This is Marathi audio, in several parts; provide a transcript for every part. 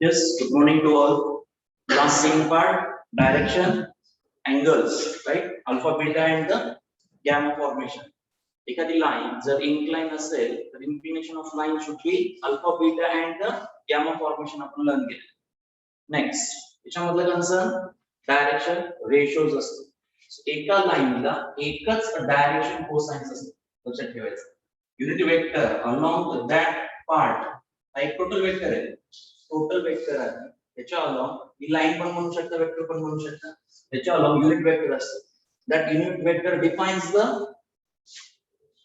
Yes, good morning to all. Last second part, direction, angles, right? Alpha, beta, and the gamma formation. एखादी line जर incline असेल तर inclination of line should be alpha, beta, and the gamma formation आपण learn केले. Next, याच्यामधलं concern direction ratios असतो. एका लाईनला एकच डायरेक्शन कोसाइन्स असतो लक्षात ठेवायचं. Unit vector along that part हा एक टोटल वेक्टर आहे. टोटल वेक्टर आहे त्याच्या अलॉंग ही लाईन पण म्हणू शकता वेक्टर पण म्हणू शकता त्याच्या अलॉंग युनिट वेक्टर असतो. That unit vector defines the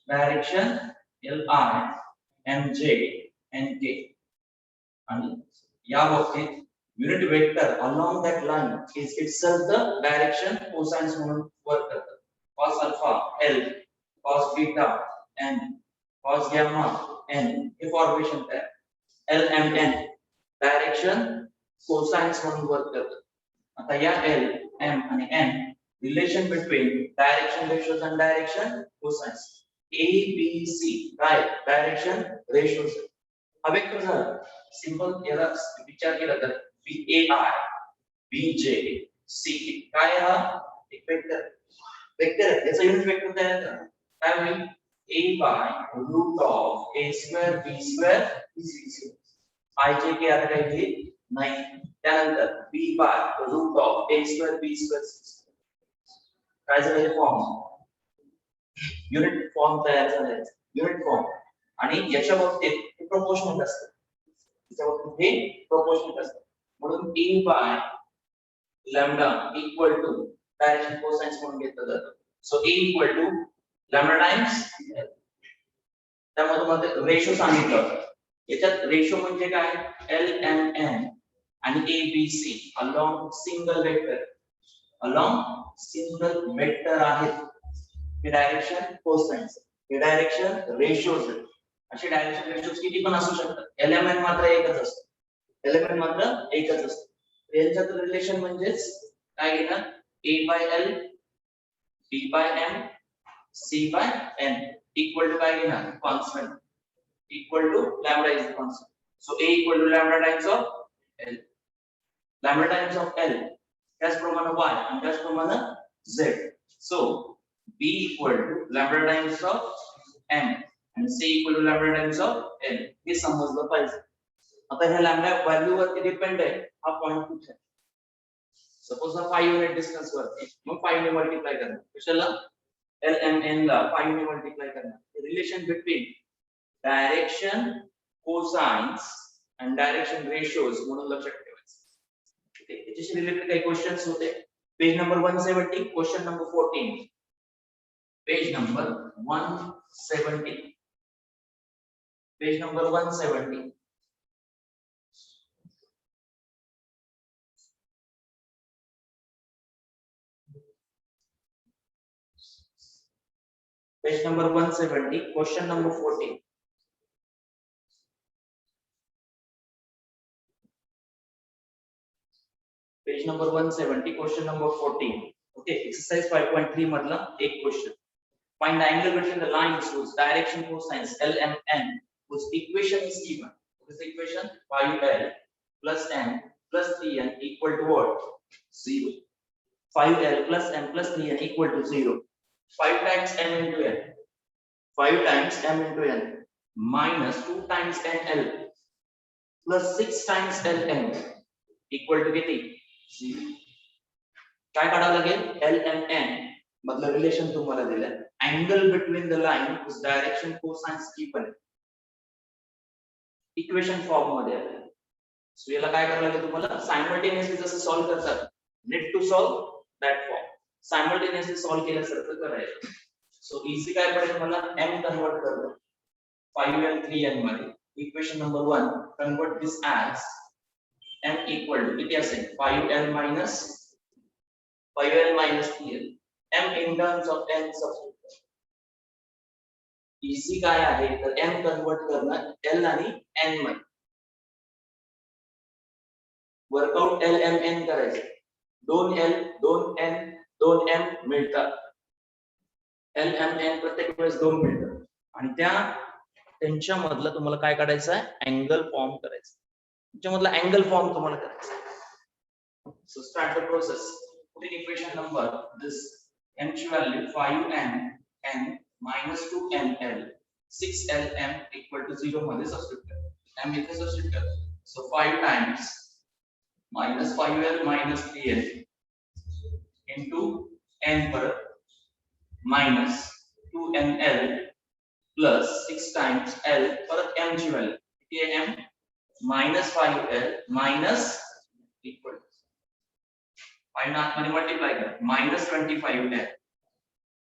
direction L I M J N K आणि या बाबतीत unit vector along that line is itself the direction cosines म्हणून वर्क करतात. cos alpha L cos beta N cos gamma N हे फॉर्मेशन तयार L M N direction cosines म्हणून वर्क करतात. आता या L M आणि N relation between direction ratios आणि direction cosines A B C काय डायरेक्शन रेशोज हा वेक्टर झाला. सिंपल याला विचार केला तर B A I B J C काय हा एक वेक्टर वेक्टर याचा युनिट वेक्टर तयार करा काय होईल A by root of A square B square C square I J के आता काय घेतली नाही. त्यानंतर B by root of A square B square काय झालं फॉर्म युनिट फॉर्म तयार झाला युनिट फॉर्म आणि याच्या बाबतीत हे प्रोपोर्शनल असतं. याच्या बाबतीत हे प्रोपोर्शनल असतं म्हणून A by lambda equal to direction cosines म्हणून घेतलं जातं. So A equal to lambda times L. त्यामध्ये मध्ये रेशो सांगितलं याच्यात रेशो म्हणजे काय L M N आणि A B C along single vector आहेत हे डायरेक्शन कोसाइन्स हे डायरेक्शन रेशोज असे डायरेक्शन रेशोज किती पण असू शकतात. एलिमेंट मात्र एकच असतो यांच्यात रिलेशन म्हणजेच काय घेणार A by L B by M C by N equal to काय घेणार constant equal to lambda is the constant. So A equal to lambda times of L. Lambda times of L. त्याचप्रमाणे Y आणि त्याचप्रमाणे Z. So B equal to lambda times of M and C equal to lambda times of L. हे समजलं पाहिजे. आता हे लॅम्बडा व्हॅल्यू वरती डिपेंड आहे हा पॉइंट कुठे आहे? सपोज हा 5 युनिट डिस्टन्स वरती, मग 5 ने मल्टिप्लाय करणार. कशाला? LMN ला 5 ने मल्टिप्लाय करणार. Relation between direction cosines and direction ratios म्हणून लक्षात ठेवायचं. ठीक आहे, याच्याशी रिलेटेड काही क्वेश्चन्स होते. Page number 170, question number 14. Page number 170. Page number 170. Page number 170, question number 14. Page number 170, question number 14. Okay, exercise 5.3 madla ek question. Find the angle between the lines whose direction cosines LMN whose equation is given. What is the equation? 5L plus M plus 3N equal to what? 0. 5L plus M plus 3N equal to 0. 5 times M into N. 5 times M into N minus 2 times NL plus 6 times LM equal to किती? 0. काय काढावं लागेल? LMN मधलं रिलेशन तुम्हाला दिलंय. Angle between the line whose direction cosines given. Equation form मध्ये आहे. सो याला काय करावं लागेल तुम्हाला? सायमल्टेनियसली जसं सॉल्व्ह करतात, need to solve that form. Simultaneously solve केल्यासारखं करायचं. So easy काय पडेल मला? M कन्वर्ट करतो 5L 3N मध्ये. Equation number 1 convert this as M equal to किती असेल? 5L minus 3L. M in terms of N substitute. Easy काय आहे तर M कन्वर्ट करणं L आणि N मध्ये. वर्कआउट LMN करायचं. 2L 2N 2M मिळतात. LMN प्रत्येक वेळेस 2 मिळतात आणि त्यांच्या मधलं तुम्हाला काय काढायचं आहे? अँगल फॉर्म करायचं. त्यांच्या मधला अँगल फॉर्म तुम्हाला करायचा आहे. So start the process. Put in equation number this M ची value 5N minus 2NL 6LM equal to 0 मध्ये सबस्टिट्यूट करा. M इथे सबस्टिट्यूट करा. So 5 times minus 5L minus 3L into N परत minus 2NL plus 6 times L परत M ची व्हॅल्यू किती आहे? M minus 5L minus equal 5 ना आतमध्ये मल्टिप्लाय करा. minus 25L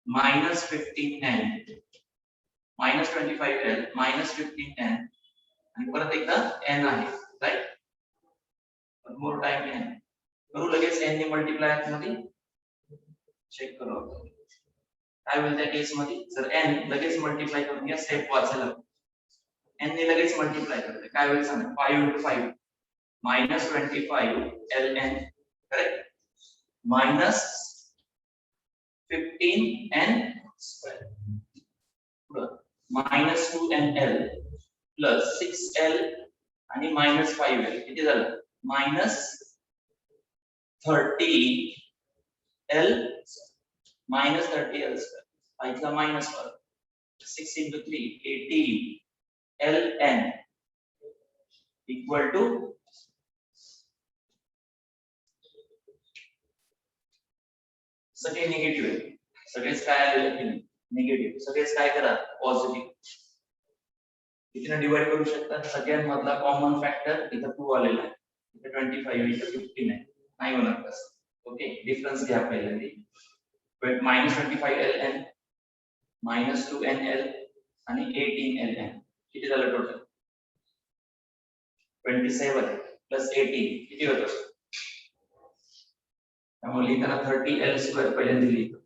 minus 15N minus 25L minus 15N आणि परत एकदा N आहे, right? One more time N करू लगेच. N ने मल्टिप्लाय आतमध्ये चेक करू आपण काय होईल त्या केस मध्ये. जर N लगेच मल्टिप्लाय करून घ्या, स्टेप वाचायला. N ने लगेच मल्टिप्लाय करते काय होईल सांगा? 5 into 5 minus 25 LN correct minus 15N square minus 2NL plus 6L आणि minus 5L किती झालं? minus 30L minus 30L square. 5 ला minus 1 6 into 3 18 LN equal to सगळे निगेटिव्ह आहे. सगळेच काय आलेले की निगेटिव्ह. सगळेच काय करा? पॉझिटिव्ह. कितीने डिवाइड करू शकता? सगळ्यांमधला कॉमन फॅक्टर इथं 2 आलेला आहे. इथे 25 इथे 15 आहे. नाही होणार तसं. ओके, डिफरन्स घ्या पहिल्यांदा. minus 25 LN minus 2NL आणि 18 LN किती झालं टोटल? 27 plus 18 किती होतं? त्यामुळे लिहिताना 30L स्क्वेअर पहिल्यांदा लिहितो.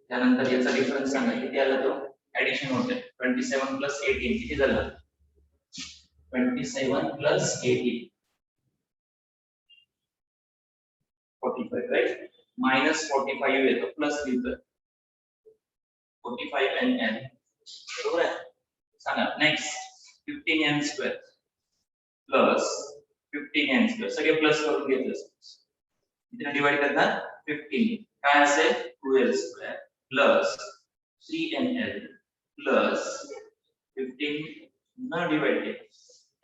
त्यानंतर याचा डिफरन्स सांगा किती आला तो? ऍडिशन होते 27 plus 18 किती झालं? 27 plus 18 45, राईट? minus 45 येतो प्लस लिहितो 45 NN बरोबर आहे. सांगा next 15N square plus 15N square सगळे प्लस करून घेतलं. इथे डिवाइड करणार 15 काय असेल? 2L square plus 3NL plus 15 न divided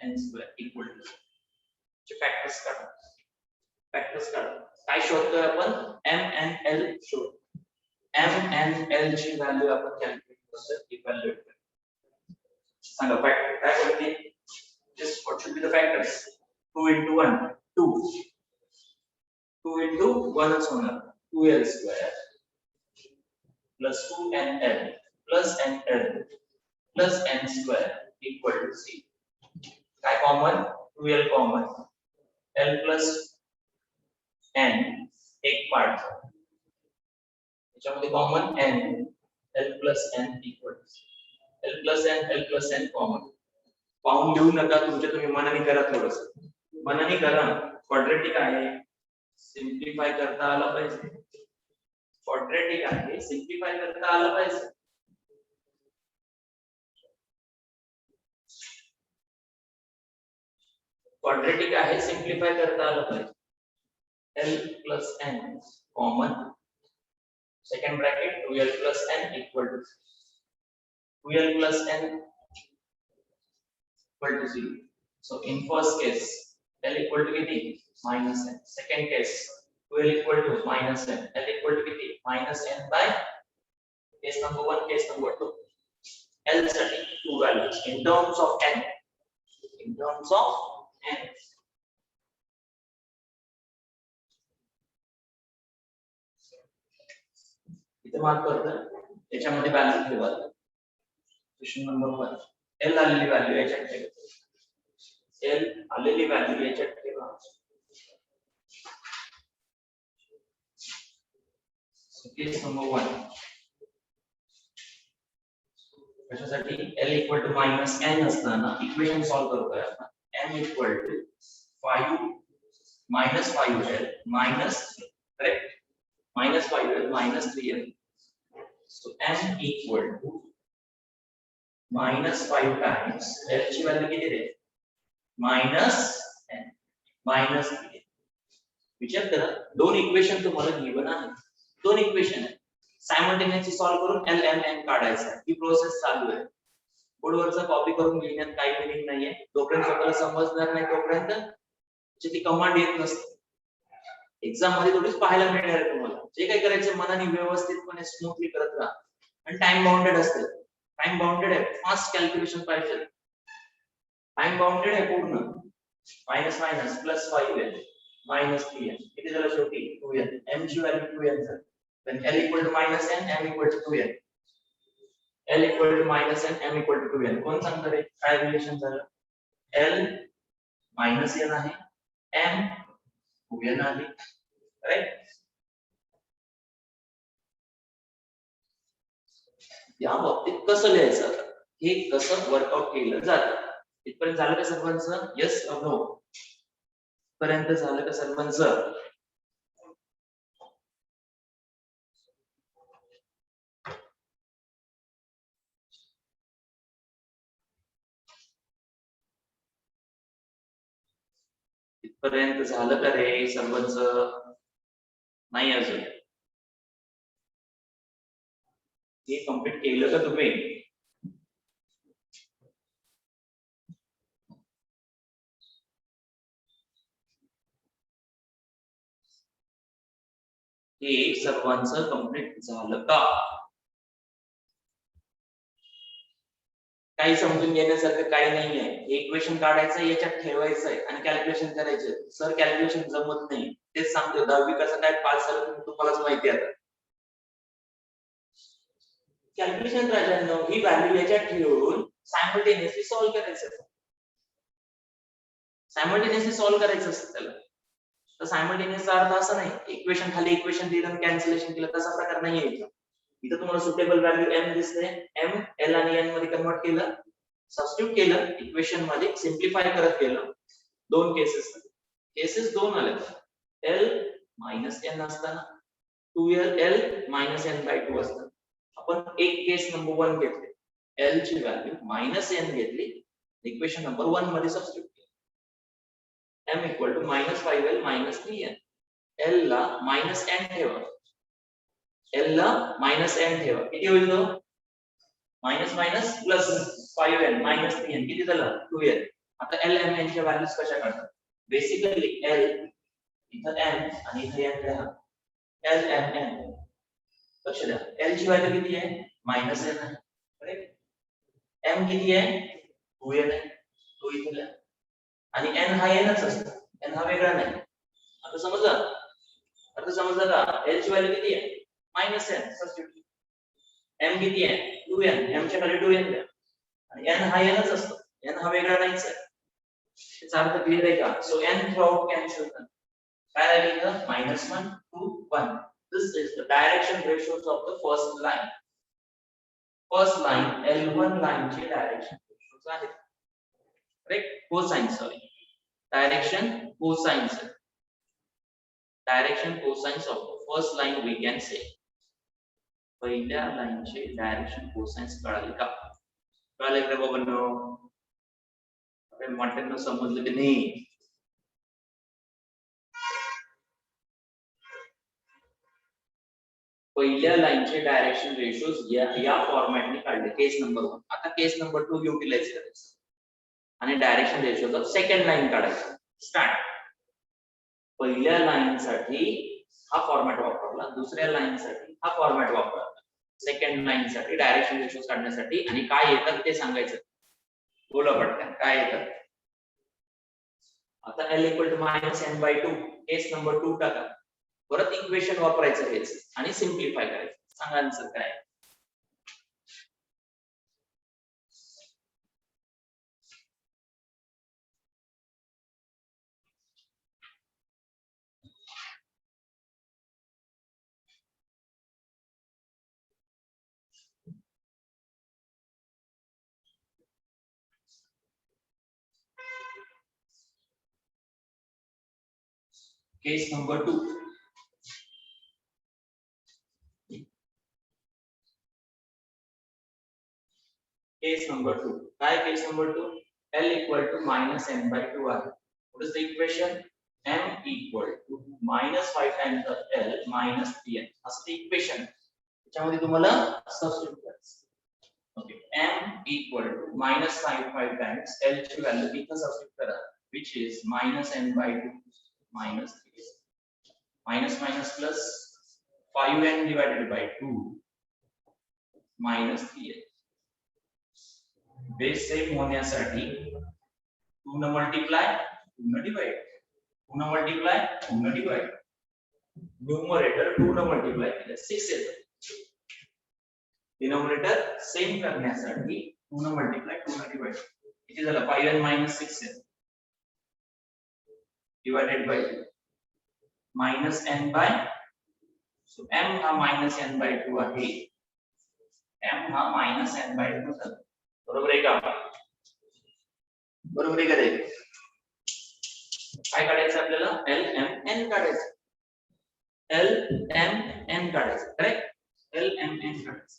N square equal to factors काढा काय शोधतोय आपण m and l शोध m and l ची व्हॅल्यू आपण कॅल्क्युलेट करतोय इव्हॅल्युएट करतोय सांगा फॅक्टर काय बोलते just what should be the factors 2 into 1 2 2 into 1 च होणार 2l square plus 2nl plus nl plus n square equal to c काय common 2l common l plus n एक पार्ट त्याच्यामध्ये common n l plus n equal to l plus n common पाहून घेऊ नका तुम्ही मनाने करा थोडस मनाने करा क्वाड्रेटिक आहे सिम्प्लिफाय करता आला पाहिजे क्वाड्रेटिक आहे सिम्प्लिफाय करता आला पाहिजे क्वाड्रेटिक आहे सिम्प्लिफाय करता आला पाहिजे l plus n common second bracket 2l plus n equal to 2l plus n equal to 0. So in first case, L equal to kiti? Minus n. Second case, 2L equal to minus n. L equal to kiti? Minus n by case number 1, case number 2. L study two values in terms of n. In terms of n. इथे मार्क करतो याच्यामध्ये व्हॅल्यू ठेवा क्वेश्चन नंबर 1 L आलेली व्हॅल्यू याच्यात ठेवा L आलेली व्हॅल्यू याच्यात ठेवा केस नंबर 1 कशासाठी L equal to minus n असताना इक्वेशन सॉल्व करतोय आपण m equal to 5 minus 5l minus correct minus 5l minus 3l so m equal to minus 5 times l ची व्हॅल्यू किती आहे minus n minus 3 विचार करा दोन इक्वेशन तुम्हाला गिवन आहे दोन इक्वेशन आहे सायमल्टेनियसली सॉल्व करून l m n काढायचा ही प्रोसेस चालू आहे बोर्डवरचा कॉपी करून लिहिण्यात काही मिनिंग नाहीये तोपर्यंत स्वतःला समजणार नाही तोपर्यंत ती कमांड येत नसते एक्झाम मध्ये थोडीच पाहायला मिळणार आहे तुम्हाला जे काही करायचं मनाने व्यवस्थितपणे स्मूथली करत राहा आणि टाइम बाउंडेड असते टाइम बाउंडेड आहे फास्ट कॅल्क्युलेशन पाहिजे टाइम बाउंडेड आहे पूर्ण minus minus plus 5l minus 3n किती झालं शेवटी 2n m ची व्हॅल्यू 2n झाली then l equal to minus n m equal to 2n l equal to minus n m equal to 2n कोण सांगणार आहे काय रिलेशन झालं l मायनस n आहे m 2n आहे राइट या बाबतीत कसं लिहायचं हे कसं वर्कआउट केलं जातं इथपर्यंत झालं का सर्वांचं येस और नो पर्यंत झालं का सर्वांचं इथपर्यंत झालं का रे सर्वांचं नाही अजून हे कंप्लीट केलं का तुम्ही हे सर्वांचं कंप्लीट झालं का काही समजून घेण्यासारखं काही नाहीये इक्वेशन काढायचं याच्यात ठेवायचं आहे आणि कॅल्क्युलेशन करायचं सर कॅल्क्युलेशन जमत नाही तेच सांगतो 10वी कसं काय पास झालं तुम्हालाच माहिती आहे कॅल्क्युलेशन राजांनो ही व्हॅल्यू याच्यात ठेवून सायमल्टेनियसली सॉल्व्ह करायचं सायमल्टेनियसली सॉल्व्ह करायचं असतं त्याला तर सायमल्टेनियसचा अर्थ असा नाही इक्वेशन खाली इक्वेशन दिलं कॅन्सलेशन केलं तसा प्रकार नाहीये इथं तुम्हाला सुटेबल व्हॅल्यू m दिसते m l आणि n मध्ये कन्वर्ट केलं सबस्टिट्यूट केलं इक्वेशन मध्ये सिम्प्लिफाय करत गेलं दोन केसेस दोन आले l n असताना 2l l n/2 असतं आपण एक केस नंबर 1 घेतले l ची व्हॅल्यू n घेतली इक्वेशन नंबर 1 मध्ये सबस्टिट्यूट केलं m equal to -5l -3n l ला -n ठेवा l ला -n ठेवा किती होईल तो minus minus plus 5n -3n किती झालं 2n आता l m n च्या व्हॅल्यूज कशा काढतात बेसिकली L इथं M आणि इथं N लिहा. L M N. लक्ष द्या. L ची व्हॅल्यू किती आहे? -n आहे. करेक्ट? M किती आहे? 2n आहे. तो इथे लिहा. आणि N हा Nच असतो. N हा वेगळा नाही. आता समजलं? का? L ची व्हॅल्यू किती आहे? -n. सबस्टिट्यूट. M किती आहे? 2n. M च्या खाली 2n द्या. आणि N हा Nच असतो. N हा वेगळा नाहीच आहे. याचा अर्थ क्लिअर आहे का? सो N थ्रूआउट कॅन्सल कर. काय राहिलं इथं? -1 2 1. This is the direction ratios of the first line. First line L1 line चे direction ratios आहेत. Correct? Cosine, sorry. Direction cosines. Direction cosines of the first line we can say. पहिल्या लाईनचे डायरेक्शन कोसाइन्स कळाले का? कळाले का बाबांनो? अरे मोठ्यांना समजलं की नाही? पहिल्या लाईनचे डायरेक्शन रेशोज या फॉर्मॅटने काढले. केस नंबर 1. आता केस नंबर 2 युटिलाइज करायचं आणि direction ratios of second line काढायचं. स्टार्ट. पहिल्या लाईन साठी हा फॉर्मॅट वापरला, दुसऱ्या लाईन साठी हा फॉर्मॅट वापरला. सेकंड लाईन साठी डायरेक्शन रेशोज काढण्यासाठी आणि काय येतात ते सांगायचं. बोला पटकन काय येतात. आता L = -n/2. केस नंबर 2 टाका. परत इक्वेशन वापरायचं हेच आणि सिम्प्लिफाय करायचं. सांगा आन्सर काय? केस नंबर 2. केस नंबर 2. काय केस नंबर 2? L = -n/2 आहे. What is the equation? M = -5 times of L minus 3n. असं ते इक्वेशन. त्याच्यामध्ये तुम्हाला सबस्टिट्यूट करायचं. ओके. M = -5 times L ची व्हॅल्यू इथं सबस्टिट्यूट करा, which is -n/2 minus 3n. minus plus 5n divided by 2 minus 3n. Base same होण्यासाठी 2 न मल्टिप्लाय 2 न डिवाइड, 2 न मल्टिप्लाय 2 न डिवाइड. न्यूमरेटर 2 न मल्टिप्लाय केलं 6 येतं. डिनोमिनेटर सेम करण्यासाठी 2 न मल्टिप्लाय 2 न डिवाइड. किती झालं? 5n minus 6 येतं. Divided by -n/, so m हा -n/2 आहे. m हा -n/2 झाला. बरोबर आहे का? बरोबर आहे का ते? काय काढायचं आपल्याला? LMN काढायचं. LMN काढायचं. करेक्ट? LMN काढायचं.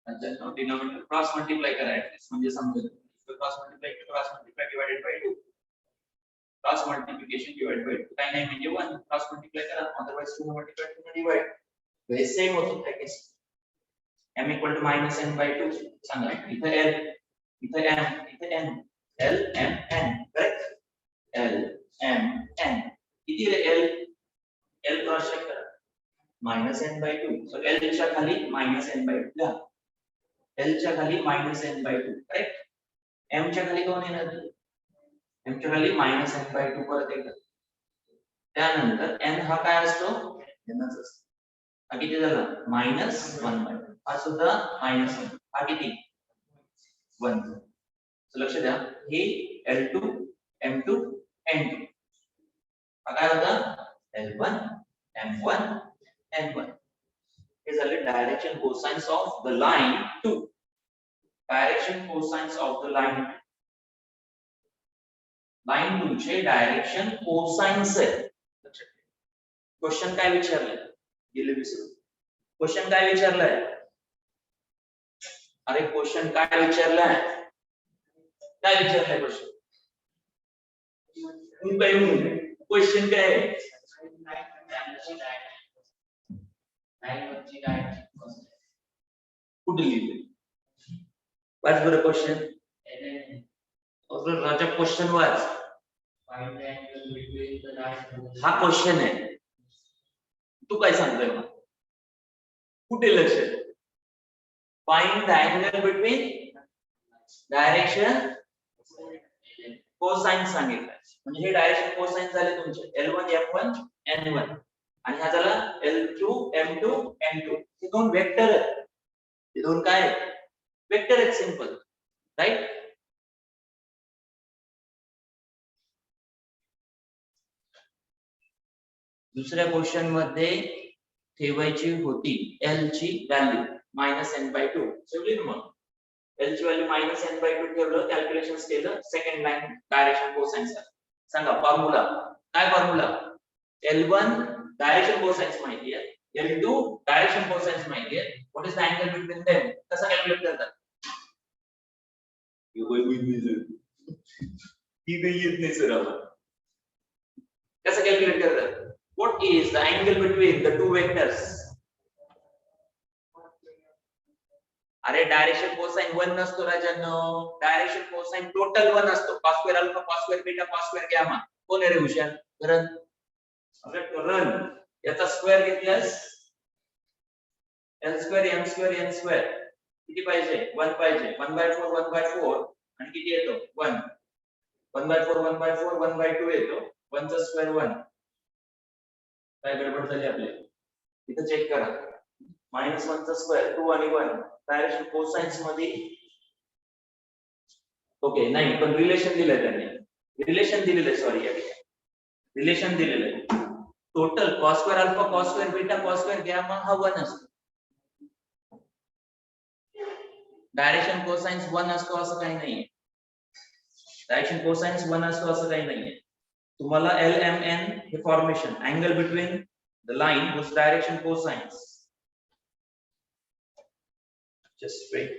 अच्छा, डिनोमिनेटर क्रॉस मल्टिप्लाय करायचं म्हणजे समजेल. Cross multiply divided by 2. Cross multiplication divide by 2 काय नाही म्हणजे 1. क्रॉस मल्टिप्लाय करा, अदरवाइज 2 मल्टिप्लाय 2 डिवाइड. हे सेम होतं त्या केस. M = -n/2. सांगा. इथं L, इथं M, इथं N. L M N. Correct? L M N. किती L? L क्रॉस चेक करा. -n/2. सो L च्या खाली -n/2 द्या. L च्या खाली -n/2. करेक्ट? M च्या खाली कोण येणार? M च्या खाली -n/2 परत एकदा. त्यानंतर N हा काय असतो? Nच असतो. हा किती झाला? -1/2. हा सुद्धा -1. हा किती? 1. लक्ष द्या. हे L2 M2 N2. हा काय होता? L1 M1 N1. हे झाले direction cosines of the line 2. Direction cosines of the line line 2 चे डायरेक्शन कोसाइन्स आहे. क्वेश्चन काय विचारलंय? गेले विसरू. क्वेश्चन काय विचारलाय? अरे क्वेश्चन काय विचारलाय? काय विचारलाय क्वेश्चन? क्वेश्चन काय आहे? कुठे लिहिले? वाच बरं क्वेश्चन. राजा क्वेश्चन वाच. हा क्वेश्चन आहे. तू काय सांगतोय मग? कुठे लक्ष? Find the angle between direction cosine सांगितलं. म्हणजे हे डायरेक्शन कोसाइन झाले तुमचे L1 M1 N1 आणि हा झाला L2 M2 N2. हे दोन वेक्टर आहेत. हे दोन काय आहेत? वेक्टर आहेत, सिंपल, राईट? दुसऱ्या क्वेश्चन मध्ये ठेवायची होती L ची व्हॅल्यू -n/2. ठेवली ना मग. L ची व्हॅल्यू -n/2 ठेवलं, कॅल्क्युलेशन्स केलं, सेकंड लाईन डायरेक्शन कोसाइन्स. सांगा फॉर्म्युला काय? फॉर्म्युला L1 डायरेक्शन कोसाइन्स माहिती आहे, L2 डायरेक्शन कोसाइन्स माहिती आहे. What is the angle between them? कसा कॅल्क्युलेट करतात? ही काही येत नाही सर आम्हाला. कसं कॅल्क्युलेट करतात? What is the angle between the two vectors? अरे डायरेक्शन कोसाइन 1 नसतो राजांनो. डायरेक्शन कोसाइन टोटल 1 असतो. cos square alpha, cos square beta, cos square gamma. कोण आहे रे हुशार? रन. अरे रन याचा स्क्वेअर घेतल्यास L square M square N square किती पाहिजे? 1 पाहिजे. 1/4 1/4 आणि किती येतो? 1. 1/4 1/4 1/2 येतो. 1 चा स्क्वेअर 1. काय गडबड झाली आपली? इथं चेक करा. -1 चा स्क्वेअर 2 आणि 1 डायरेक्शन कोसाइन्स मध्ये. ओके नाही, पण रिलेशन दिलंय त्यांनी. रिलेशन दिलेलं, सॉरी, रिलेशन दिलेलं आहे. Total cos square alpha, cos square beta, cos square gamma हा 1 असतो. डायरेक्शन कोसाइन्स 1 असतो असं काही नाहीये. डायरेक्शन कोसाइन्स 1 असतो असं काही नाहीये. तुम्हाला LMN हे formation, angle between the line whose direction cosines. Just wait.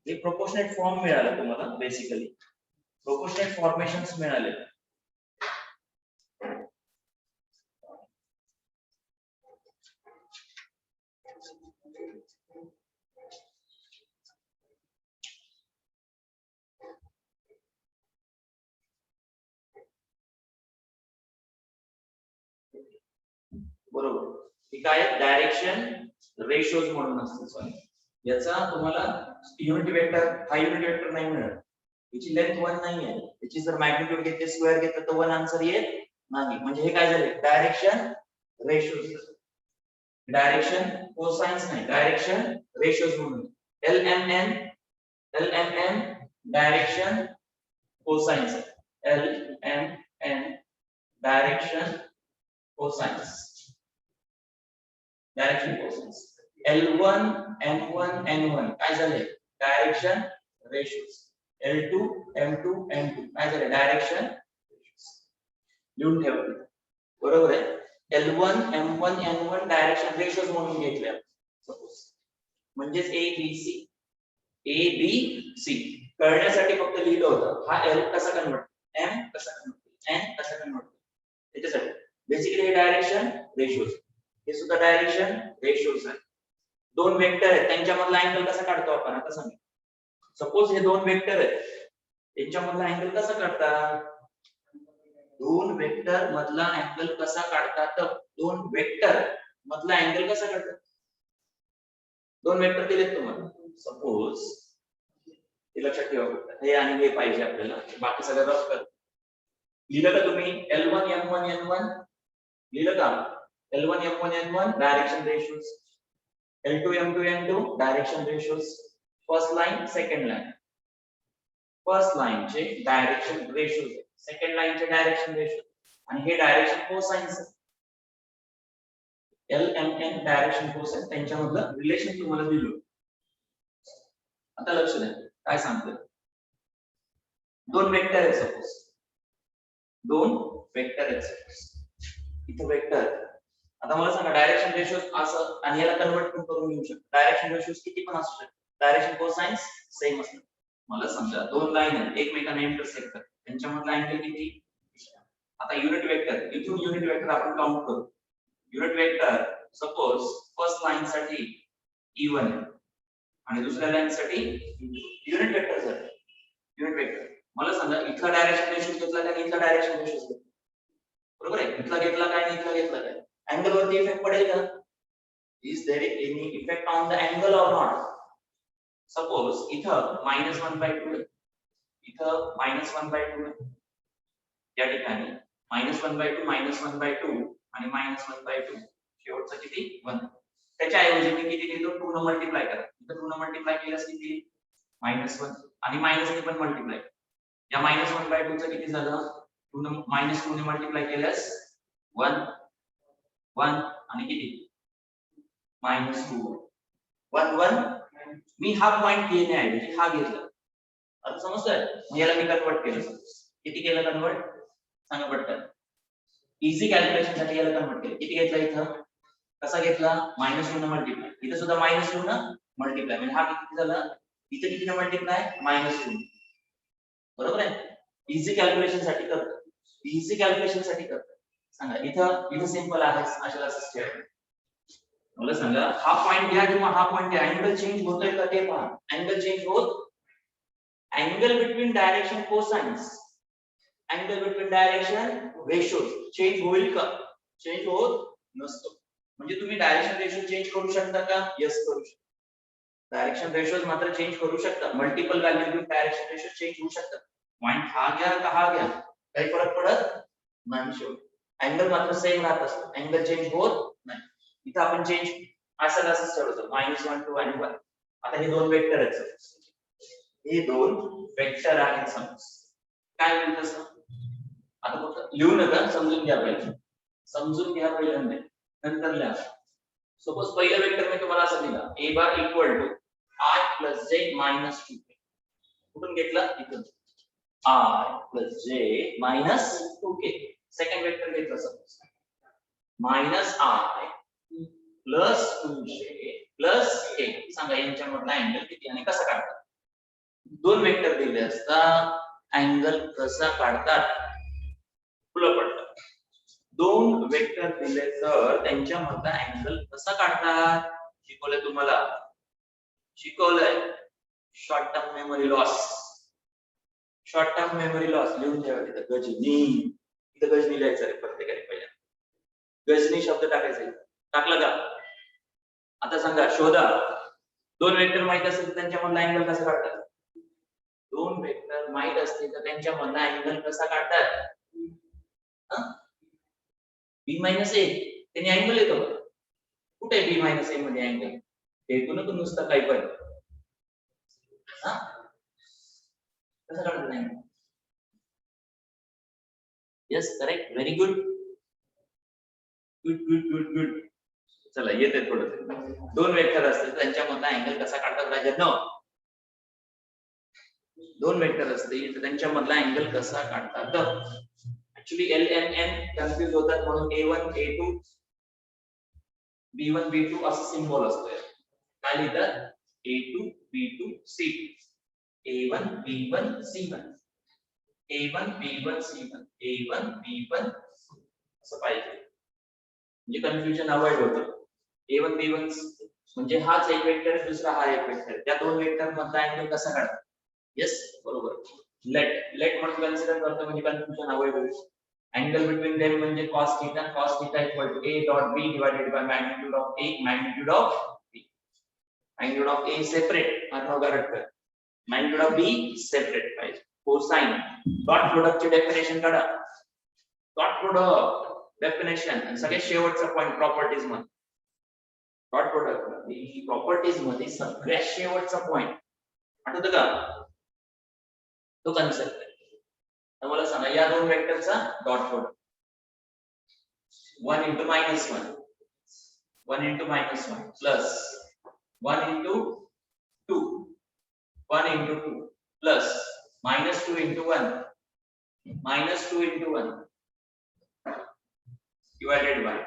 हे प्रोपोर्शनेट फॉर्म मिळाला तुम्हाला. बेसिकली प्रोपोर्शनेट फॉर्मेशन्स मिळाले. बरोबर. हे काय? डायरेक्शन रेशोज म्हणून असते. सॉरी, याचा तुम्हाला युनिट वेक्टर, हा युनिट वेक्टर नाही मिळत. याची लेंथ 1 नाही आहे. याची जर मॅग्निट्यूड घेतली, स्क्वेअर घेतलं तर 1 आन्सर येत नाही. म्हणजे हे काय झाले? Direction ratios. डायरेक्शन कोसाइन्स नाही, डायरेक्शन रेशोज म्हणून LMN direction cosines. LMN direction cosines. Direction cosines. L1 M1 N1 काय झाले? Direction ratios. L2 M2 N2 काय झाले? Direction ratios. लिहून ठेवा. बरोबर आहे. L1 M1 N1 direction ratios म्हणून घेतले सपोज. म्हणजे ABC कळण्यासाठी फक्त लिहिलं होतं. हा L कसा कन्वर्ट, M कसा कन्वर्ट, N कसा कन्वर्ट, त्याच्यासाठी बेसिकली हे डायरेक्शन रेशोज. हे सुद्धा डायरेक्शन रेशोज आहे. दोन वेक्टर आहेत, त्यांच्यामधला अँगल कसा काढतो आपण? आता सांगा. सपोज हे दोन वेक्टर आहेत, यांच्यामधला अँगल कसा काढतात? दोन वेक्टर मधला अँगल कसा काढतात? दोन वेक्टर मधला अँगल कसा काढतात? दोन वेक्टर दिलेत तुम्हाला. सपोज हे लक्षात ठेवा, हे आणि हे पाहिजे आपल्याला. बाकी सगळं रफ कर. लिहिलं का तुम्ही? L1 M1 N1 लिहिलं का? L1 M1 N1 direction ratios. L2 M2 N2 direction ratios. First line second line. First line चे डायरेक्शन रेशोज, सेकंड लाइन चे डायरेक्शन रेशोज, आणि हे direction cosines. LMN direction cosine, त्यांच्यामधलं रिलेशन तुम्हाला दिलं. आता लक्ष द्या काय सांगतोय. दोन वेक्टर आहेत सपोज. दोन वेक्टर आहेत सपोज. इथे वेक्टर. आता मला सांगा डायरेक्शन रेशोज असं आणि याला कन्वर्ट करून घेऊ शकतो. डायरेक्शन रेशोज किती पण असू शकतात. डायरेक्शन कोसाइन्स सेम असतात. मला समजा दोन लाईन आहेत, एकमेकांना इंटरसेक्ट करतात, त्यांच्यामधला अँगल किती? आता युनिट वेक्टर, इथून युनिट वेक्टर आपण काउंट करू. Unit vector suppose first line साठी E1 आहे. आणि दुसऱ्या लाईन साठी युनिट वेक्टर झालं. युनिट वेक्टर मला सांगा इथला डायरेक्शन रेशो घेतला का इथला डायरेक्शन रेशो घेतला? बरोबर आहे. इथला घेतला काय आणि इथला घेतला काय? अँगल वरती इफेक्ट पडेल का? Is there any effect on the angle or not? Suppose इथं -1/2 इथं -1/2 या ठिकाणी -1/2 -1/2 आणि -1/2 शेवटचं किती 1. त्याच्या ऐवजी मी किती लिहितो 2 न मल्टिप्लाय करा. इथं 2 न मल्टिप्लाय केल्यास किती -1 आणि मायनस ने पण मल्टिप्लाय. या -1/2 चं किती झालं 2 ने मल्टिप्लाय केल्यास 1 1 आणि किती -2 1 1. मी हा पॉइंट घेण्याऐवजी हा घेतला. आता समजतंय? मग याला मी कन्वर्ट केलं. किती केलं कन्वर्ट सांगा पटकन. इझी कॅल्क्युलेशन साठी याला कन्वर्ट केलं. किती घेतला इथं कसा घेतला -2 न मल्टिप्लाय. इथं सुद्धा -2 न मल्टिप्लाय म्हणजे हा किती झाला इथे किती न मल्टिप्लाय -2. बरोबर आहे. इझी कॅल्क्युलेशन साठी करतो. इझी कॅल्क्युलेशन साठी करतो. सांगा इथं सिंपल आहे. अशाला सिस्टम मला सांगा हा पॉइंट घ्या किंवा हा पॉइंट घ्या. अँगल चेंज होतोय का ते पहा. अँगल चेंज होत angle between direction cosines angle between direction ratios change होईल का? चेंज होत नसतो. म्हणजे तुम्ही डायरेक्शन रेशो चेंज करू शकता का? यस करू शकता. डायरेक्शन रेशोज मात्र चेंज करू शकता. मल्टिपल व्हॅल्यू घेऊन डायरेक्शन रेशो चेंज होऊ शकतात. पॉइंट हा घ्या का हा घ्या काही फरक पडत नाही. शेवटी अँगल मात्र सेम राहत असतो. अँगल चेंज होत नाही. इथं आपण चेंज असं ठरवतो -1 2 आणि 1. आता हे दोन वेक्टर आहेत. हे दोन वेक्टर आहेत समज. काय होईल तसं आता फक्त लिहू नका समजून घ्या पहिले. समजून घ्या पहिल्यांदा नंतर लिहा. सपोज पहिला वेक्टर मी तुम्हाला असं दिला a bar equal to i plus j minus 2. कुठून घेतला इथून i plus j minus 2k. Second vector घेतला suppose minus i plus 2j plus k. सांगा यांच्यामधला अँगल किती आणि कसा काढतात? दोन वेक्टर दिले असता अँगल कसा काढतात तुला पडतं. दोन वेक्टर दिले तर त्यांच्यामधला अँगल कसा काढतात शिकवलंय तुम्हाला. शिकवलंय. Short term memory loss. Short term memory loss लिहून ठेवा. तिथं गजनी इथं गजनी लिहायचं रे प्रत्येकाने पहिल्या. गजनी शब्द टाकायचा. टाकला का? आता सांगा शोधा. दोन वेक्टर माहित असेल तर त्यांच्यामधला अँगल कसा काढतात? दोन वेक्टर माहित असतील तर त्यांच्यामधला अँगल कसा काढतात? b मायनस a त्याने अँगल येतो का? कुठे b मायनस a मध्ये अँगल? हेतू नको नुसतं काही पण. कसं काढतात angle? Yes correct. Very good. Good good good good. चला येते थोडं. दोन वेक्टर असतील त्यांच्यामधला अँगल कसा काढतात राजांनो? दोन वेक्टर असतील तर त्यांच्यामधला अँगल कसा काढतात? Actually L N N confuse होतात म्हणून a1 a2 b1 b2 असं सिम्बॉल असतो. काय लिहितात a2 b2 c2 a1 b1 c1 a1 b1 c1 a1 b1 असं पाहिजे म्हणजे कन्फ्युजन अवॉइड होतं. a1 b1 म्हणजे हाच एक वेक्टर दुसरा हा एक वेक्टर. त्या दोन वेक्टर मधला अँगल कसा काढतात? यस बरोबर. लेट म्हणून कन्सिडर करतो म्हणजे कन्फ्युजन अवॉइड होईल. Angle between them म्हणजे cos theta equal to a dot b divided by magnitude of a magnitude of b. Magnitude of a separate मानव गरज. Magnitude of b separate पाहिजे. Cosine dot product ची डेफिनेशन काढा. Dot product डेफिनेशन आणि सगळ्यात शेवटचा पॉइंट प्रॉपर्टीज मध्ये. डॉट प्रोडक्ट ही प्रॉपर्टीज मध्ये सगळ्यात शेवटचा पॉइंट आठवतं का? तो कन्सेप्ट आहे. तर मला सांगा या दोन वेक्टरचा dot product 1 into minus 1 1 into minus 1 plus 1 into 2 1 into 2 plus minus 2 into 1 minus 2 into 1 divided by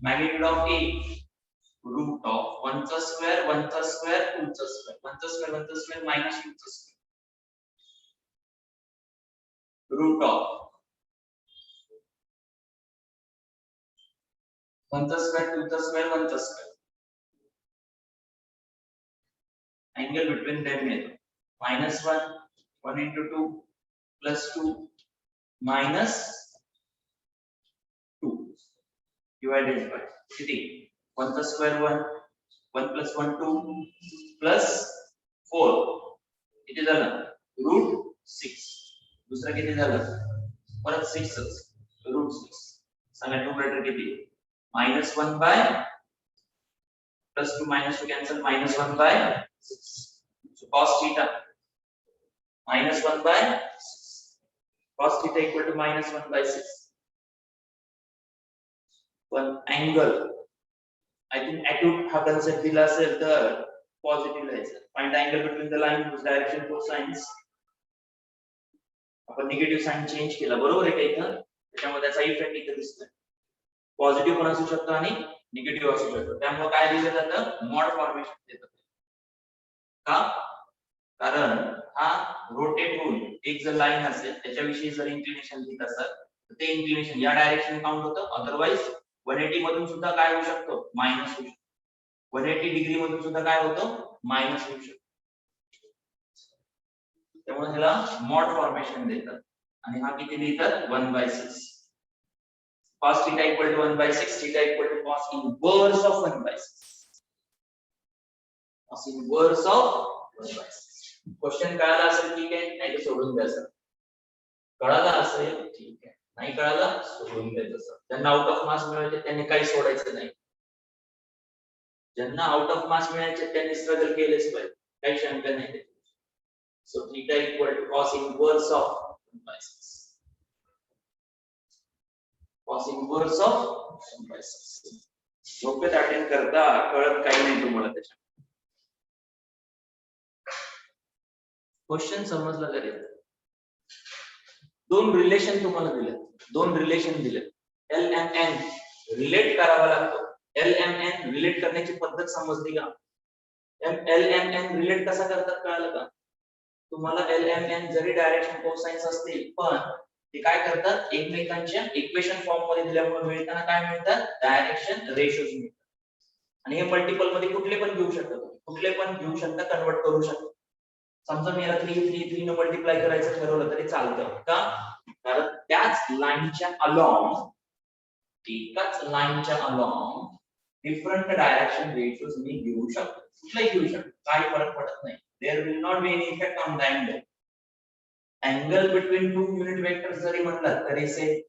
magnitude of a root of 1 चा square 1 चा square 2 चा square 1 चा square 1 चा square minus 2 चा square root of 1 चा square 2 चा square 1 चा square अँगल बिटवीन देम येतो -1 1 into 2 plus 2 minus 2 divided by किती 1 plus square 1 1 plus 1 2 plus 4 किती झालं √6 दुसरं किती झालं परत 6 √6 सांगा न्यूमरेटर किती -1 by plus 2 minus 2 cancel -1 by 6 so cos theta -1 by 6 cos theta equal to -1 by 6 पण angle I think acute हा concept दिला असेल तर पॉझिटिव्ह लिहायचं find the angle between the line whose direction cosines आपण निगेटिव्ह साइन चेंज केला बरोबर आहे का इथं त्याच्यामुळे त्याचा इफेक्ट इथे दिसतोय पॉझिटिव्ह पण असू शकतो आणि निगेटिव्ह असू शकतो त्यामुळे काय दिलं जातं मॉड फॉर्मेशन देतात का कारण हा रोटेट होऊन एक जर लाईन असेल त्याच्याविषयी जर इन्क्लिनेशन लिहित असेल तर ते इन्क्लिनेशन या डायरेक्शन काउंट होतं अदरवाइज 180 मधून सुद्धा काय होऊ शकतो मायनस होऊ शकतो 180 डिग्री मधून सुद्धा काय होतं मायनस होऊ शकतो त्यामुळे ह्याला मॉड फॉर्मेशन देतात आणि हा किती लिहितात 1/6 cos theta equal to 1/6 theta equal to cos inverse of 1/6 cos inverse of 1/6 question कळाला असेल ठीक आहे नाही तर सोडून द्यायचं कळाला असेल ठीक आहे नाही कळाला सोडून द्यायचं सर ज्यांना आउट ऑफ मार्क्स मिळायचे त्यांनी काही सोडायचं नाही ज्यांना आउट ऑफ मार्क्स मिळायचे त्यांनी स्ट्रगल केलेच पाहिजे काही शंका नाही so theta equal to cos inverse of 1/6 cos inverse of 1/6 झोपेत अटेंड करता कळत काही नाही तुम्हाला त्याच्या क्वेश्चन समजला तरी दोन रिलेशन तुम्हाला दिले दोन रिलेशन दिले एल एम एन रिलेट करावा लागतो एल एम एन रिलेट करण्याची पद्धत समजली का एल एम एन रिलेट कसा करतात कळालं का तुम्हाला एल एम एन जरी डायरेक्शन कोसाइन्स असतील पण ते काय करतात एकमेकांच्या इक्वेशन फॉर्म मध्ये दिल्यामुळे मिळताना काय मिळतात डायरेक्शन रेशोज मिळतात आणि हे मल्टिपल मध्ये कुठले पण घेऊ शकता कन्वर्ट करू शकता समजा मी याला 3 ने मल्टिप्लाय करायचं ठरवलं तरी चालतं का कारण त्याच लाईनच्या अलॉंग एकाच लाईनच्या अलॉंग डिफरंट डायरेक्शन रेशोज मी घेऊ शकतो कुठलाही घेऊ शकतो काही फरक पडत नाही there will not be any effect on the angle between two unit vectors जरी म्हटलं तरी same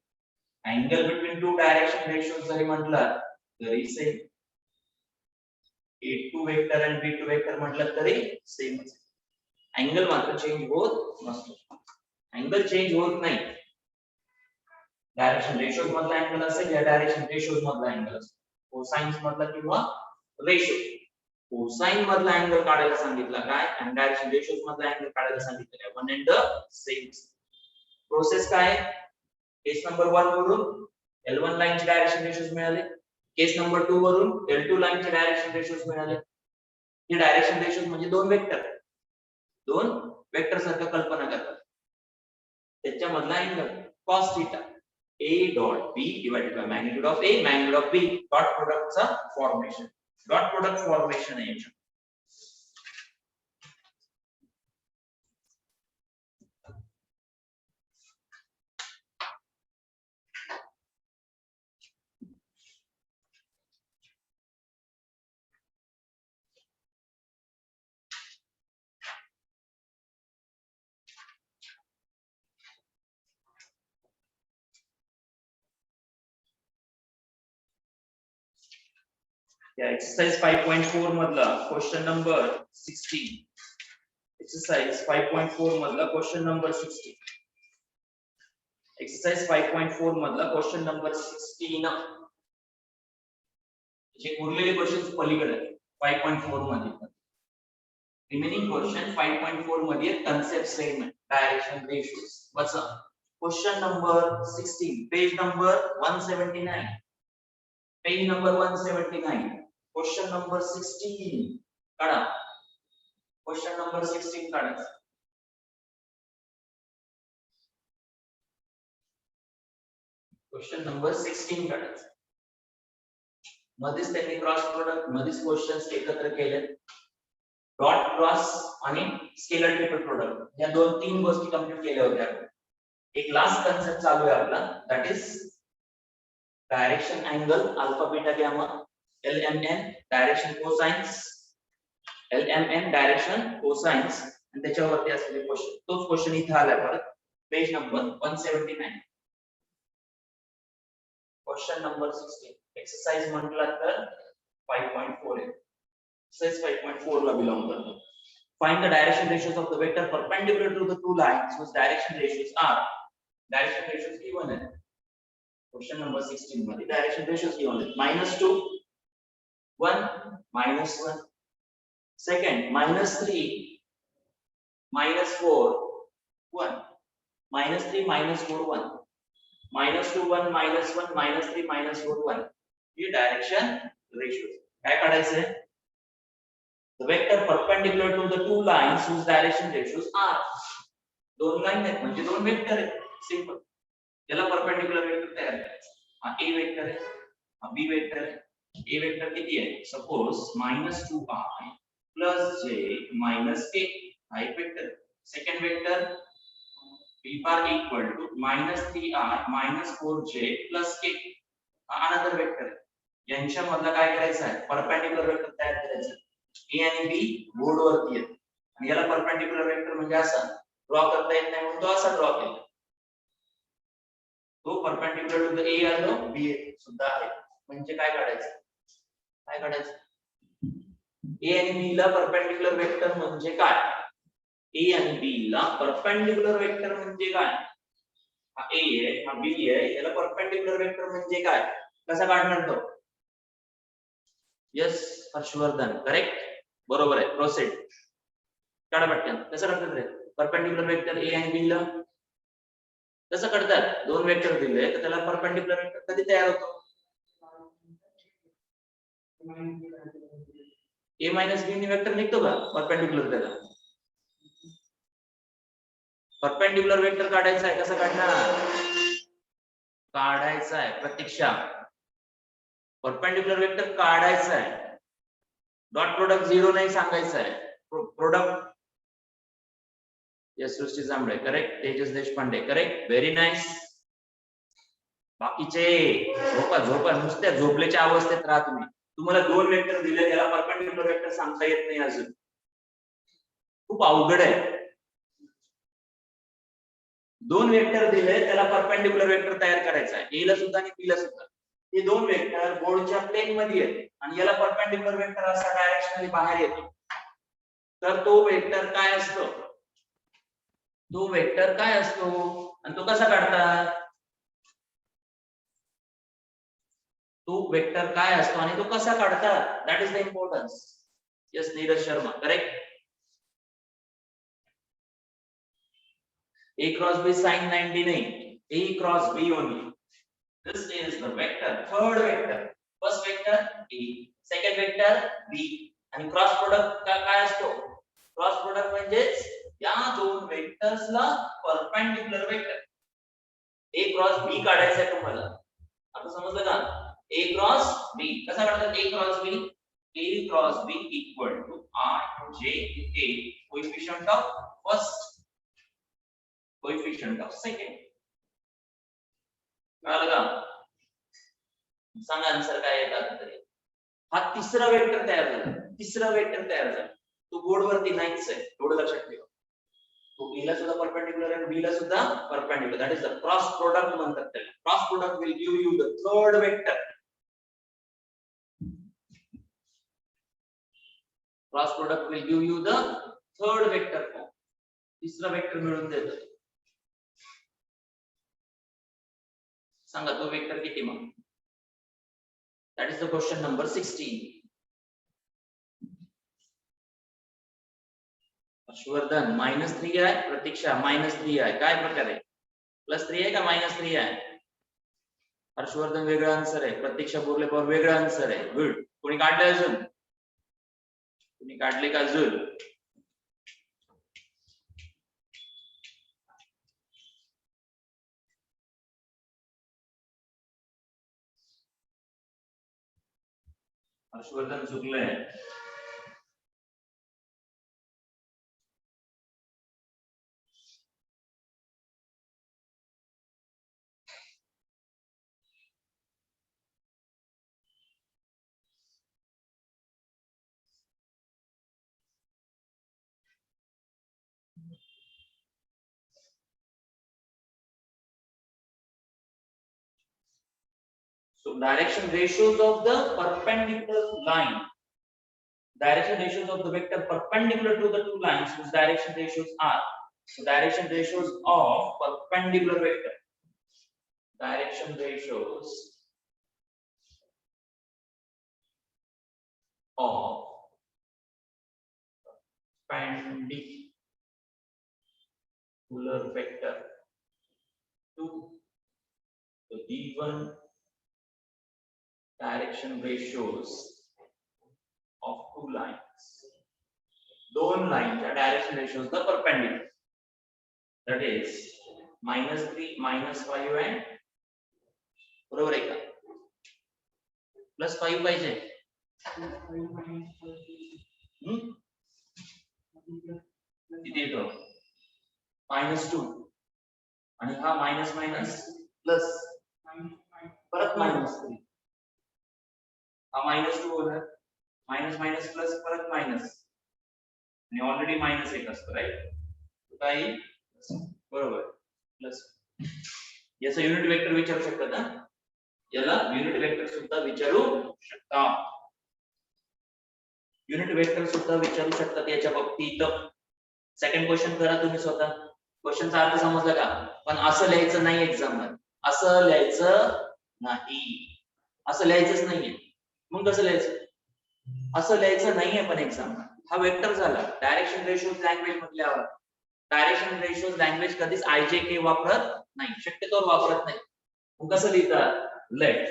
angle between two direction ratios जरी म्हटलं तरी सेम A2 वेक्टर आणि B2 वेक्टर म्हटलं तरी सेम अँगल मात्र चेंज होत नसतो अँगल चेंज होत नाही डायरेक्शन रेशोज मधला अँगल असेल या डायरेक्शन रेशोज मधला अँगल असेल कोसाइन्स मधला किंवा रेशो कोसाइन मधला अँगल काढायला सांगितला काय आणि डायरेक्शन रेशोज मधला अँगल काढायला सांगितलं काय one end the same process काय केस नंबर 1 वरून L1 लाईनचे डायरेक्शन रेशोज मिळाले केस नंबर 2 वरून L2 लाईनचे डायरेक्शन रेशोज मिळाले हे डायरेक्शन रेशोज म्हणजे दोन वेक्टर सारखं कल्पना करतात त्याच्यामधला angle cos theta A dot B divided by magnitude of A magnitude of B dot प्रोडक्टचा फॉर्मेशन डॉट प्रोडक्ट फॉर्मेशन आहे याच्यात या एक्सरसाइज 5.4 मधला क्वेश्चन नंबर 16 एक्सरसाइज 5.4 मधला क्वेश्चन नंबर 16 एक्सरसाइज 5.4 मधला क्वेश्चन नंबर 16 जे उरलेले क्वेश्चन्स पलीकडे 5.4 मध्ये रिमेनिंग क्वेश्चन 5.4 मध्ये कन्सेप्ट सेगमेंट डायरेक्शन रेशोज वाचा question number 16 page number 179 page number 179 question number 16 काढा क्वेश्चन नंबर 16 काढा क्वेश्चन नंबर 16 काढा मध्येच त्यांनी क्रॉस प्रोडक्ट मध्येच क्वेश्चन्स एकत्र केले डॉट क्रॉस आणि स्केलर ट्रिपल प्रोडक्ट या तीन गोष्टी कंप्लीट केल्या होत्या. एक लास्ट कन्सेप्ट चालू आहे आपला, that is direction angle alpha beta gamma LMN direction cosines LMN direction cosines आणि त्याच्यावरती असलेले क्वेश्चन. तोच क्वेश्चन इथे आलाय परत page number 179. Question number 16 exercise म्हटलं तर 5.4 आहे. एक्सरसाइज 5.4 ला बिलॉंग करतो. Find the direction ratios of the vector perpendicular to the two lines whose direction ratios are. Direction ratios given है. Question number 16 मध्ये direction ratios given है. -2, 1, -1. Second, -3, -4, 1. -3, -4, 1. -2, 1, -1, -3, -4, 1. ये direction ratios. काय काढायचं आहे? The vector perpendicular to the two lines whose direction ratios are. दोन लाईन आहेत म्हणजे दोन वेक्टर आहेत. सिंपल. याला परपेंडिक्युलर वेक्टर तयार करायचा. हा A वेक्टर आहे, हा B वेक्टर आहे. A वेक्टर किती आहे? सपोज -2i + j - k हा एक vector. Second vector B bar equal to -3i - 4j + k. हा अनदर वेक्टर. यांच्यामधलं काय करायचं आहे? परपेंडिक्युलर वेक्टर तयार करायचं आहे. A आणि B बोर्ड वरती आहेत आणि याला परपेंडिक्युलर वेक्टर म्हणजे असा ड्रॉ करता येत नाही म्हणून तो असा ड्रॉ केला. तो परपेंडिक्युलर टू द A आलो B सुद्धा आहे. म्हणजे काय काढायचं? काय काढायचं? A आणि B ला परपेंडिक्युलर वेक्टर म्हणजे काय? A आणि B ला परपेंडिक्युलर वेक्टर म्हणजे काय? हा A आहे, हा B आहे, याला परपेंडिक्युलर वेक्टर म्हणजे काय? कसा काढणार तो? Yes Harshvardhan correct. बरोबर आहे. प्रोसीड. काढा पटकन. कसं करतात रे? परपेंडिक्युलर वेक्टर A आणि B ला कसं करतात? दोन वेक्टर दिले तर त्याला परपेंडिक्युलर वेक्टर कधी तयार होतो? A - B ने वेक्टर निघतो का परपेंडिक्युलर त्याला? परपेंडिक्युलर वेक्टर काढायचा आहे. कसं काढणार? काढायचा आहे प्रतीक्षा. परपेंडिक्युलर वेक्टर काढायचा आहे. डॉट प्रोडक्ट 0 नाही सांगायचं आहे. Product yes Srushti Jambhale correct. Tejas Deshpande correct. Very nice. बाकीचे झोपा नुसत्या झोपल्याच्या अवस्थेत राहा तुम्ही. तुम्हाला दोन वेक्टर दिले त्याला परपेंडिक्युलर वेक्टर सांगता येत नाही अजून. खूप अवघड आहे. दोन वेक्टर दिले त्याला परपेंडिक्युलर वेक्टर तयार करायचा आहे. A ला सुद्धा आणि B ला सुद्धा. हे दोन वेक्टर बोर्डच्या प्लेन मध्ये आहेत आणि याला परपेंडिक्युलर वेक्टर असा डायरेक्शनली बाहेर येतो. तर तो वेक्टर काय असतो? तो वेक्टर काय असतो आणि तो कसा काढतात? तो वेक्टर काय असतो आणि तो कसा काढतात? That is the importance. Yes Neeraj Sharma correct. A cross B sin 90 नहीं. A cross B only. This is the vector. Third vector. First vector A. Second vector B. आणि क्रॉस प्रोडक्ट काय असतो? क्रॉस प्रोडक्ट म्हणजे या दोन वेक्टर्सला perpendicular vector. A cross B काढायचं आहे तुम्हाला. आता समजलं का? A क्रॉस B कसा काढतात? A cross B. A cross B equal to I J K coefficient of first, coefficient of second. कळलं का? सांगा आन्सर काय येतात तरी. हा तिसरा वेक्टर तयार झाला. तिसरा वेक्टर तयार झाला. तो बोर्ड वरती नाहीच आहे. एवढं लक्षात ठेवा. तो A ला सुद्धा परपेंडिक्युलर आणि B ला सुद्धा perpendicular. That is the cross product म्हणतात त्याला. Cross product will give you the third vector. Cross product will give you the third vector form. तिसरा वेक्टर मिळून देतो. सांगा तो वेक्टर किती मग? That is the question number 16. Harshvardhan -3 आहे. प्रतीक्षा -3 आहे. काय प्रकार आहे? +3 आहे का -3 आहे? हर्षवर्धन वेगळा आन्सर आहे. प्रतीक्षा बोरले पर वेगळा आन्सर आहे. गुड. कोणी काढले अजून? कोणी काढले का अजून? Harshvardhan चुकलंय. So direction ratios of the perpendicular line. Direction ratios of the vector perpendicular to the two lines whose direction ratios are. So direction ratios of perpendicular vector. Direction ratios of perpendicular vector to the given direction ratios of two lines. दोन लाईनच्या direction ratios the perpendicular. That is -3, -5 and बरोबर आहे का? +5 पाहिजे. किती येतो? -2 आणि हा मायनस मायनस प्लस परत -3. हा -2 होणार, मायनस मायनस प्लस परत मायनस आणि ऑलरेडी -1 असतो, राईट? काय बरोबर प्लस. याचा युनिट वेक्टर विचारू शकता ना? याला युनिट वेक्टर सुद्धा विचारू शकता. युनिट वेक्टर सुद्धा विचारू शकतात याच्या बाबतीत. सेकंड क्वेश्चन करा तुम्ही स्वतः. क्वेश्चनचा अर्थ समजला का? पण असं लिहायचं नाही एक्झाम मध्ये. असं लिहायचं नाही. असं लिहायचंच नाहीये. मग कसं लिहायचं? असं लिहायचं नाहीये पण एक्झाम. हा वेक्टर झाला. डायरेक्शन रेशोज लँग्वेज म्हटल्यावर डायरेक्शन रेशोज लँग्वेज कधीच IJK वापरत नाही, शक्यतोवर वापरत नाही. मग कसं लिहितात? Let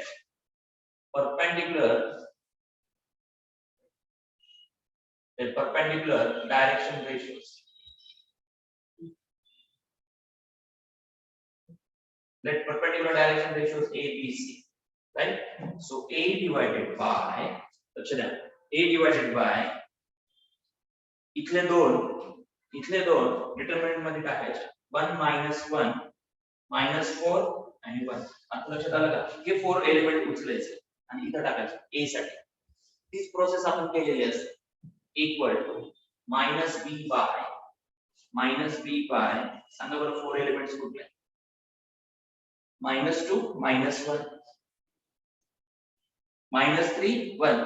perpendicular direction ratios. Let perpendicular direction ratios A, B, C, right? So A divided by, A divided by इथले दोन डिटरमिनंट मध्ये टाकायचे. 1 -1 -4 आणि 1. आता लक्षात आलं का? हे 4 एलिमेंट उचलायचे आणि इथं टाकायचे A साठी. तीच प्रोसेस आपण केलेली असते. इक्वल टू -b by सांगा बरं 4 एलिमेंट्स कुठले? -2 -1 -3 1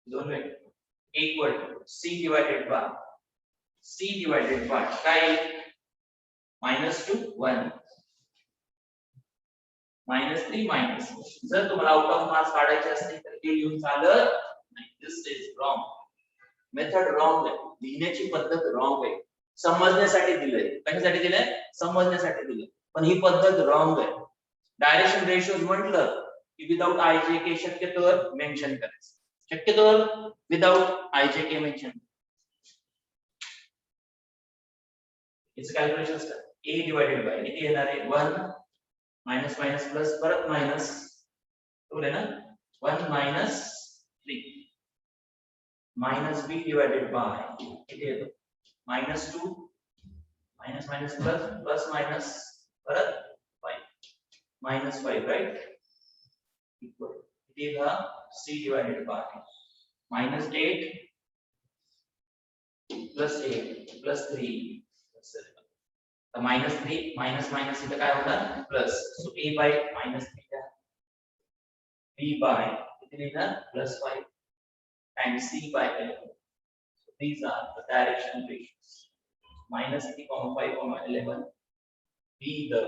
दोन वेळ equal to C divided by काय? -2 1 -3 -1. जर तुम्हाला आउट ऑफ मार्क्स काढायचे असतील तर हे लिहून चालत नाही. दिस इज रॉंग. मेथड रॉंग आहे. लिहिण्याची पद्धत रॉंग आहे. समजण्यासाठी दिलंय. कशासाठी दिलंय? समजण्यासाठी दिलंय. पण ही पद्धत रॉंग आहे. डायरेक्शन रेशोज म्हटलं की विदाउट IJK शक्यतोवर मेन्शन करायचं. शक्यतोवर without IJK mention. It's calculations कर. A डिवाइडेड बाय किती येणार आहे? 1 मायनस मायनस प्लस परत मायनस, बरोबर आहे ना? 1 -3 -b डिवाइडेड बाय किती येतो? -2 minus minus plus plus minus परत 5 -5, राइट? इक्वल किती येतो? C divided by -8 plus 8 plus 3 plus 7. तर -3 मायनस मायनस इथं काय होणार? प्लस. सो A by -3 द्या, B by किती लिहिणार? +5 and C by 11. So these are the direction ratios. -3, 5, 11 be the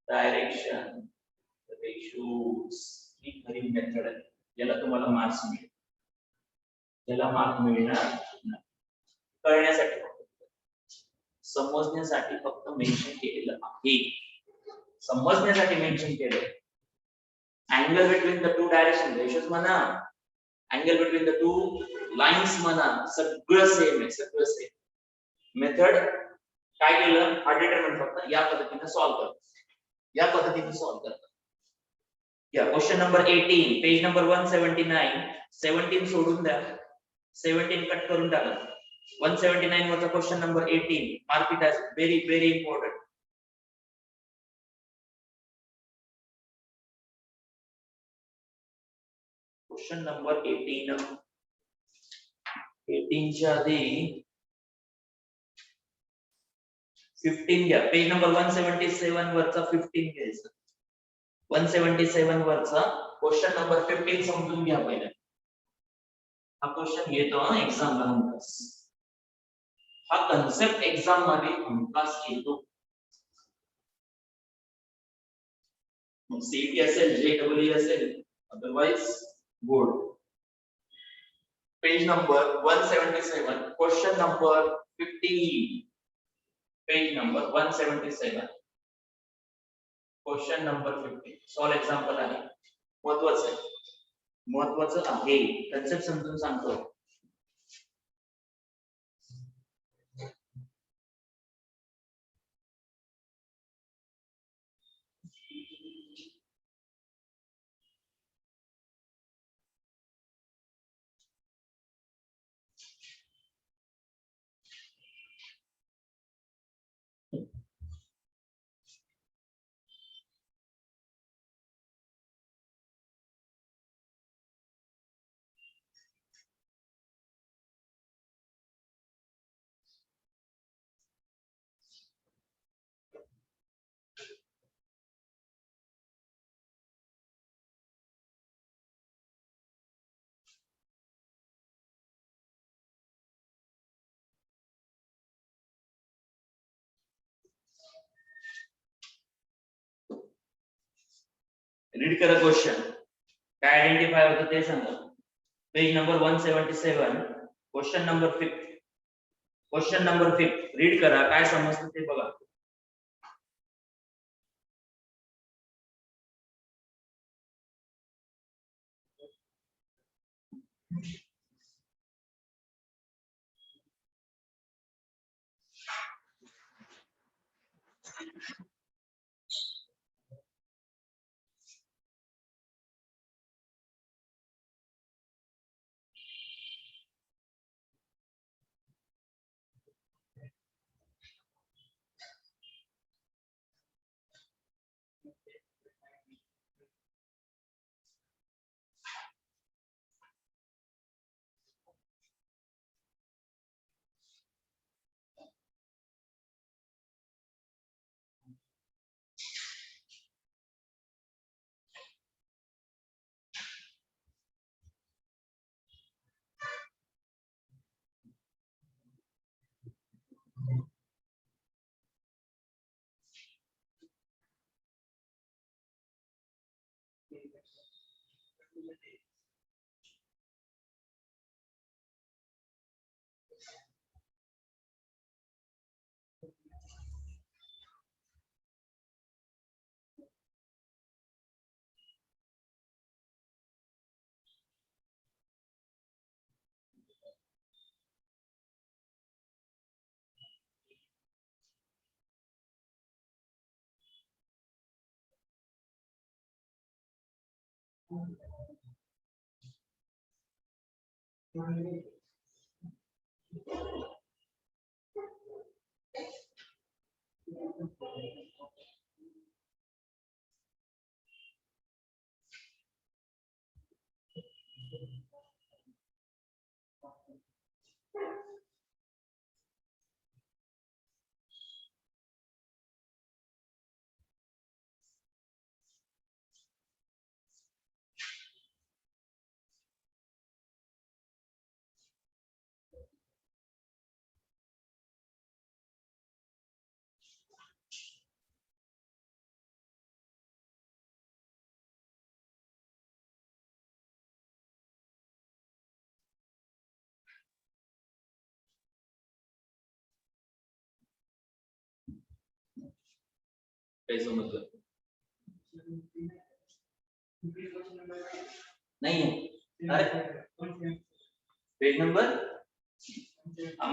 direction ratios. ही खरी मेथड आहे. याला तुम्हाला मार्क्स मिळेल. याला मार्क मिळणार नाही. कळण्यासाठी समजण्यासाठी फक्त मेन्शन केलेलं आहे. समजण्यासाठी मेन्शन केलं. Angle between the two direction ratios म्हणा, angle between the two lines म्हणा, सगळं सेम आहे. सगळं सेम. मेथड काय केलं? हा डिटरमिनंट फक्त या पद्धतीने सॉल्व्ह करतो. या पद्धतीने सॉल्व्ह करतो. या क्वेश्चन नंबर 18 पेज नंबर 179. 17 सोडून द्या. 17 कट करून टाका. 179 वरचा question number 18. Mark it as very very important. Question number 18. 18 च्या आधी 15 घ्या. पेज नंबर 177 वरचा 15 घ्यायचं. 177 वरचा क्वेश्चन नंबर 15 समजून घ्या पहिले. हा क्वेश्चन येतो एक्झाम ला हमखास. हा कन्सेप्ट एक्झाम मध्ये हमखास येतो. मग सीईटी असेल, जेईई असेल, otherwise board. Page number 177, question number 15. Page number 177, question number 15. Solve example आहे. महत्वाचं आहे, कन्सेप्ट समजून सांगतो. रीड करा क्वेश्चन. काय आयडेंटिफाय होतं ते सांगा. Page number 177, question number 5. Question number 5 read करा. काय समजतं ते बघा. काय समजलं नाही? पेज नंबर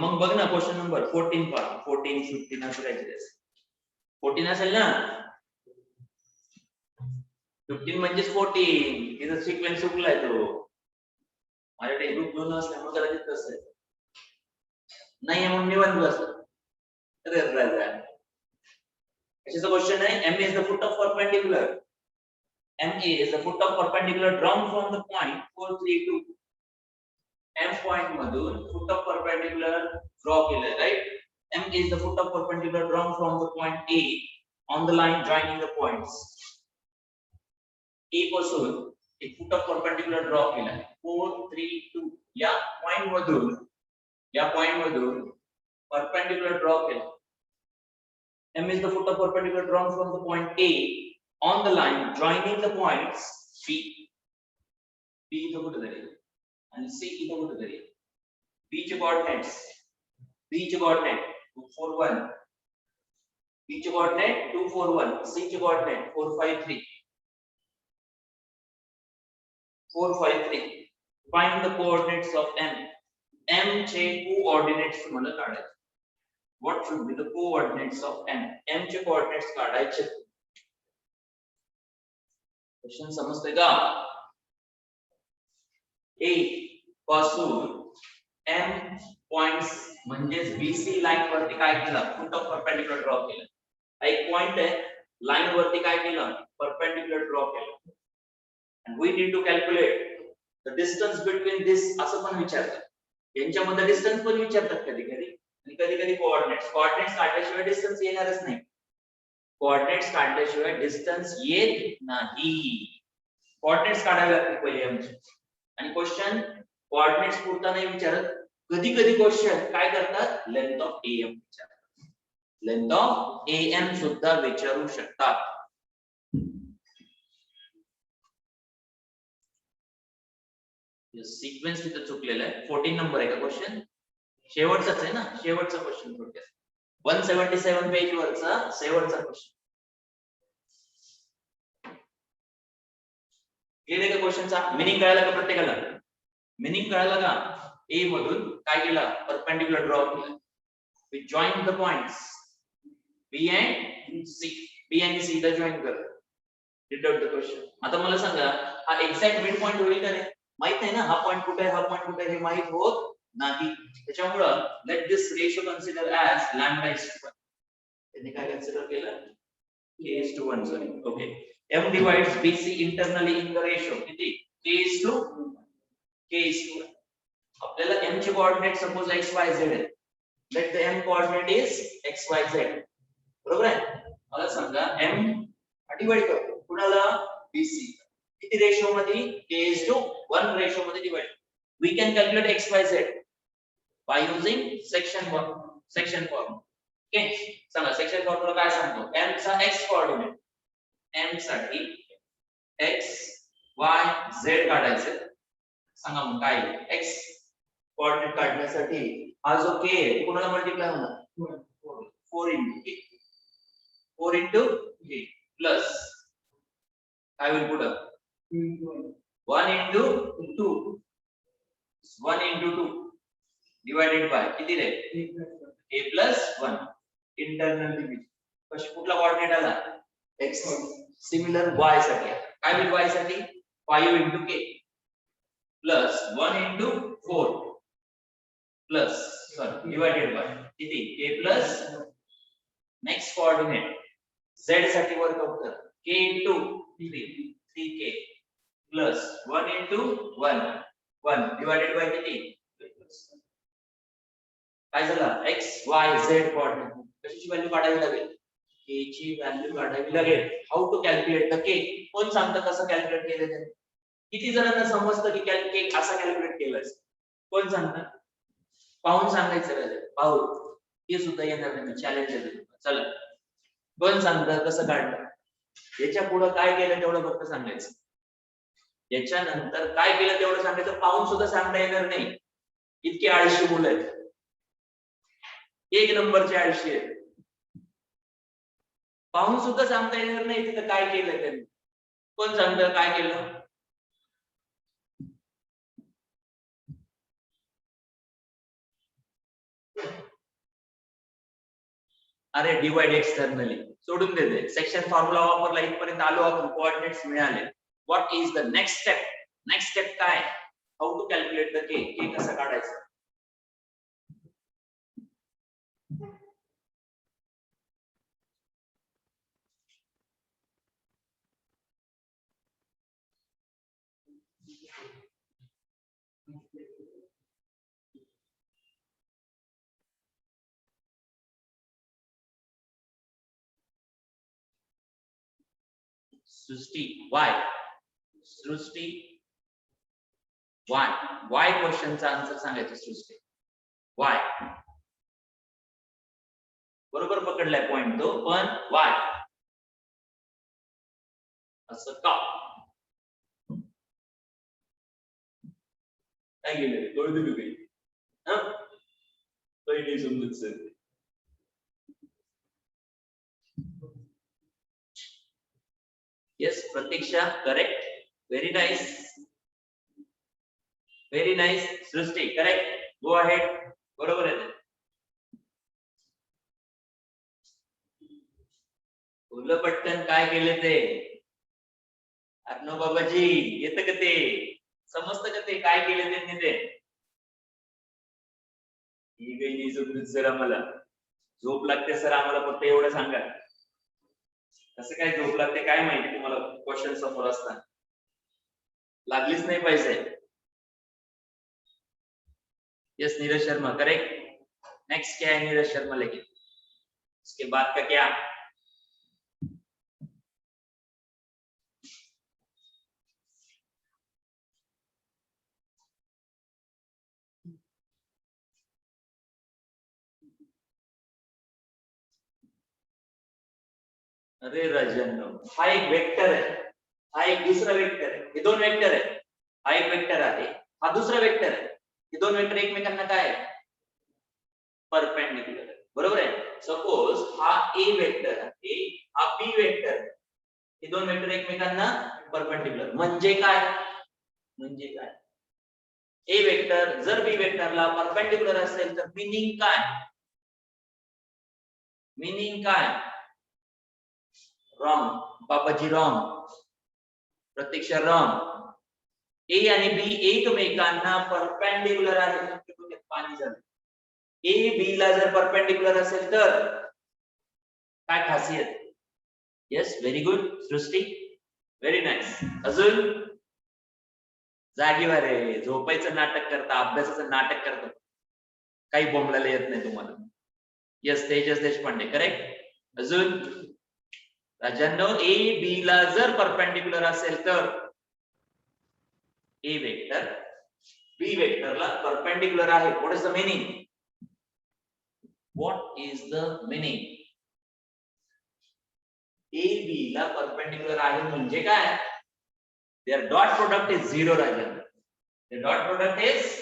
मग बघ ना. क्वेश्चन नंबर 14 पहा. 14 15 असं काहीतरी असेल. 14 असेल ना. 15 म्हणजेच 14. तिचा सिक्वेन्स चुकलाय तो. माझ्या टेक्स्टबुक दोन असल्यामुळे कदाचित तसं आहे. नाही म्हणून निवांत बस. अरे राजा, कशाचा क्वेश्चन आहे? M is the foot of perpendicular. MA is the foot of perpendicular drawn from the point 432. M point मधून foot of perpendicular draw केलंय, right? M is the foot of perpendicular drawn from the point A on the line joining the points. ए पासून एक फुट ऑफ परपेंडिक्युलर ड्रॉ केला 4 3 2 या पॉइंट मधून परपेंडिक्युलर ड्रॉ केला. M is the foot of perpendicular drawn from the point A on the line joining the points B. B इथं कुठेतरी आणि C इथं कुठेतरी. B चे coordinates 241. B चे coordinate 241. C चे coordinate 453. 453. Find the coordinates of M. M चे coordinates तुम्हाला काढायचे. What should be the coordinates of M? M चे coordinates काढायचे. क्वेश्चन समजतंय का? A पासून M पॉइंट्स म्हणजे BC लाईन वरती काय केलं? फुट ऑफ परपेंडिक्युलर ड्रॉ केलं. एक पॉइंट आहे, लाईन वरती काय केलं? परपेंडिक्युलर ड्रॉ केलं. And we need to calculate the distance between this असं पण विचारतात. यांच्यामध्ये डिस्टन्स पण विचारतात कधी कधी. आणि कधी कधी कोऑर्डिनेट्स काढल्याशिवाय डिस्टन्स येणारच नाही. कोऑर्डिनेट्स काढल्याशिवाय डिस्टन्स येत नाही. कोऑर्डिनेट्स काढावे लागतील पहिले आमचे. आणि क्वेश्चन कोऑर्डिनेट्स पुरता नाही विचारत. कधी कधी क्वेश्चन काय करतात? लेंथ ऑफ AM विचारतात. लेंथ ऑफ AM सुद्धा विचारू शकतात. सिक्वेन्स तिथे चुकलेला आहे. 14 नंबर आहे का क्वेश्चन? शेवटचाच आहे ना, शेवटचा क्वेश्चन थोडक्यात 177 पेज वरचा शेवटचा क्वेश्चन. गेले का क्वेश्चनचा मीनिंग कळाला का प्रत्येकाला? मीनिंग कळाला का? ए मधून काय केलं? परपेंडिक्युलर ड्रॉ केलं. We join the points B and C. B आणि C ला जॉइन कर. Deduct the question. आता मला सांगा हा एक्झॅक्ट मिड पॉइंट होईल का नाही? माहित नाही ना, हा पॉइंट कुठे आहे, हा पॉइंट कुठे आहे हे माहित होत नाही. त्याच्यामुळे let this ratio consider as lambda is to 1. त्यांनी काय कन्सिडर केलं? K is to 1. Sorry. Okay. M divides BC internally in the ratio किती? K is to 1. आपल्याला M चे coordinate suppose x y z आहे. Let the M coordinate is x y z. बरोबर आहे? मला सांगा M डिवाइड करतो कुणाला? BC. किती रेशो मध्ये? K is to 1 रेशो मध्ये divide. We can calculate x y z by using section formula. Okay, सांगा सेक्शन फॉर्म्युला काय सांगतो? M चा x कोऑर्डिनेट, M साठी x y z काढायचे. सांगा मग काय? x कोऑर्डिनेट काढण्यासाठी हा जो k आहे कुणाला मल्टिप्लाय होणार? 4 into k. 4 into k plus काय होईल पुढे? 1 into 2. 1 into 2 divided by किती रे? a plus 1 internal limit. कशी कुठला कोऑर्डिनेट आला? x. सिमिलर y साठी काय होईल? y साठी 5 into k plus 1 into 4 plus sorry divided by किती? k plus next coordinate z साठी वर्कआउट कर. k into 3k plus 1 into 1 divided by किती? काय झालं? x y z coordinate. कशाची व्हॅल्यू काढावी लागेल? k ची व्हॅल्यू काढावी लागेल. How to calculate the k? कोण सांगतं कसं कॅल्क्युलेट केलं ते? किती जणांना समजतं की k असं कॅल्क्युलेट केलंय? कोण सांगतं? पाहून सांगायचं राहिले. पाहून हे सुद्धा येणार नाही. चॅलेंज आहे. चला कोण सांगतं कसं काढलं? याच्या पुढे काय केलं तेवढं फक्त सांगायचं. याच्यानंतर काय केलं तेवढं सांगायचं. पाहून सुद्धा सांगता येणार नाही. इतके आळशी मुलं आहेत. एक नंबरचे आळशी आहेत. पाहून सुद्धा सांगता येणार नाही तिथं काय केलं त्यांनी. कोण सांगतं काय केलं? अरे डिवाइड एक्सटर्नली सोडून देते. सेक्शन फॉर्म्युला वापरला इथपर्यंत आलो आपण. कोऑर्डिनेट्स मिळाले. What is the next step? Next step काय? हाऊ टू कॅल्क्युलेट द के कसं काढायचं? सृष्टी y सृष्टी वाय क्वेश्चनचा आन्सर सांगायचं सृष्टी वाय बरोबर पकडलाय पॉइंट तो पण वाय असं का काय गेलं कळू दे काही नाही समजत सर येस प्रतीक्षा करेक्ट व्हेरी नाईस सृष्टी करेक्ट गो अहेड बरोबर आहे बोललं पटकन काय केले ते अर्णव बाबाजी येतं का ते समजतं का ते काय केले त्यांनी ते ही काही नाही झोप सर आम्हाला झोप लागते सर आम्हाला फक्त एवढं सांगा कसं काय झोप लागते काय माहिती तुम्हाला क्वेश्चन समोर असताना लागलीच नाही पाहिजे yes Neeraj Sharma correct next क्या है नीरज शर्मा लेकिन उसके बाद का क्या अरे राजन हा एक वेक्टर आहे हा एक दूसरा वेक्टर आहे हे दोन वेक्टर आहे हा एक वेक्टर आहे हा दुसरा वेक्टर आहे हे दोन वेक्टर एकमेकांना काय आहे परपेंडिक्युलर आहे बरोबर आहे सपोज हा ए वेक्टर आहे हा बी वेक्टर हे दोन वेक्टर एकमेकांना परपेंडिक्युलर म्हणजे काय ए वेक्टर जर बी वेक्टरला परपेंडिक्युलर असेल तर मीनिंग काय रॉंग बाबाजी रॉंग प्रतीक्षा रॉंग ए आणि बी एकमेकांना परपेंडिक्युलर आहे पाणी झालं ए बी ला जर परपेंडिक्युलर असेल तर काय खासियत येस व्हेरी गुड सृष्टी व्हेरी नाईस अजून जागीवर आहे झोपायचं नाटक करता अभ्यासाचं नाटक करता काही बोंबलायला येत नाही तुम्हाला येस तेजस देशपांडे करेक्ट अजून राजांनो ए बी ला जर परपेंडिक्युलर असेल तर ए वेक्टर बी वेक्टरला परपेंडिक्युलर आहे what is the meaning A B ला परपेंडिक्युलर आहे म्हणजे काय their dot product is 0 Rajan their dot product is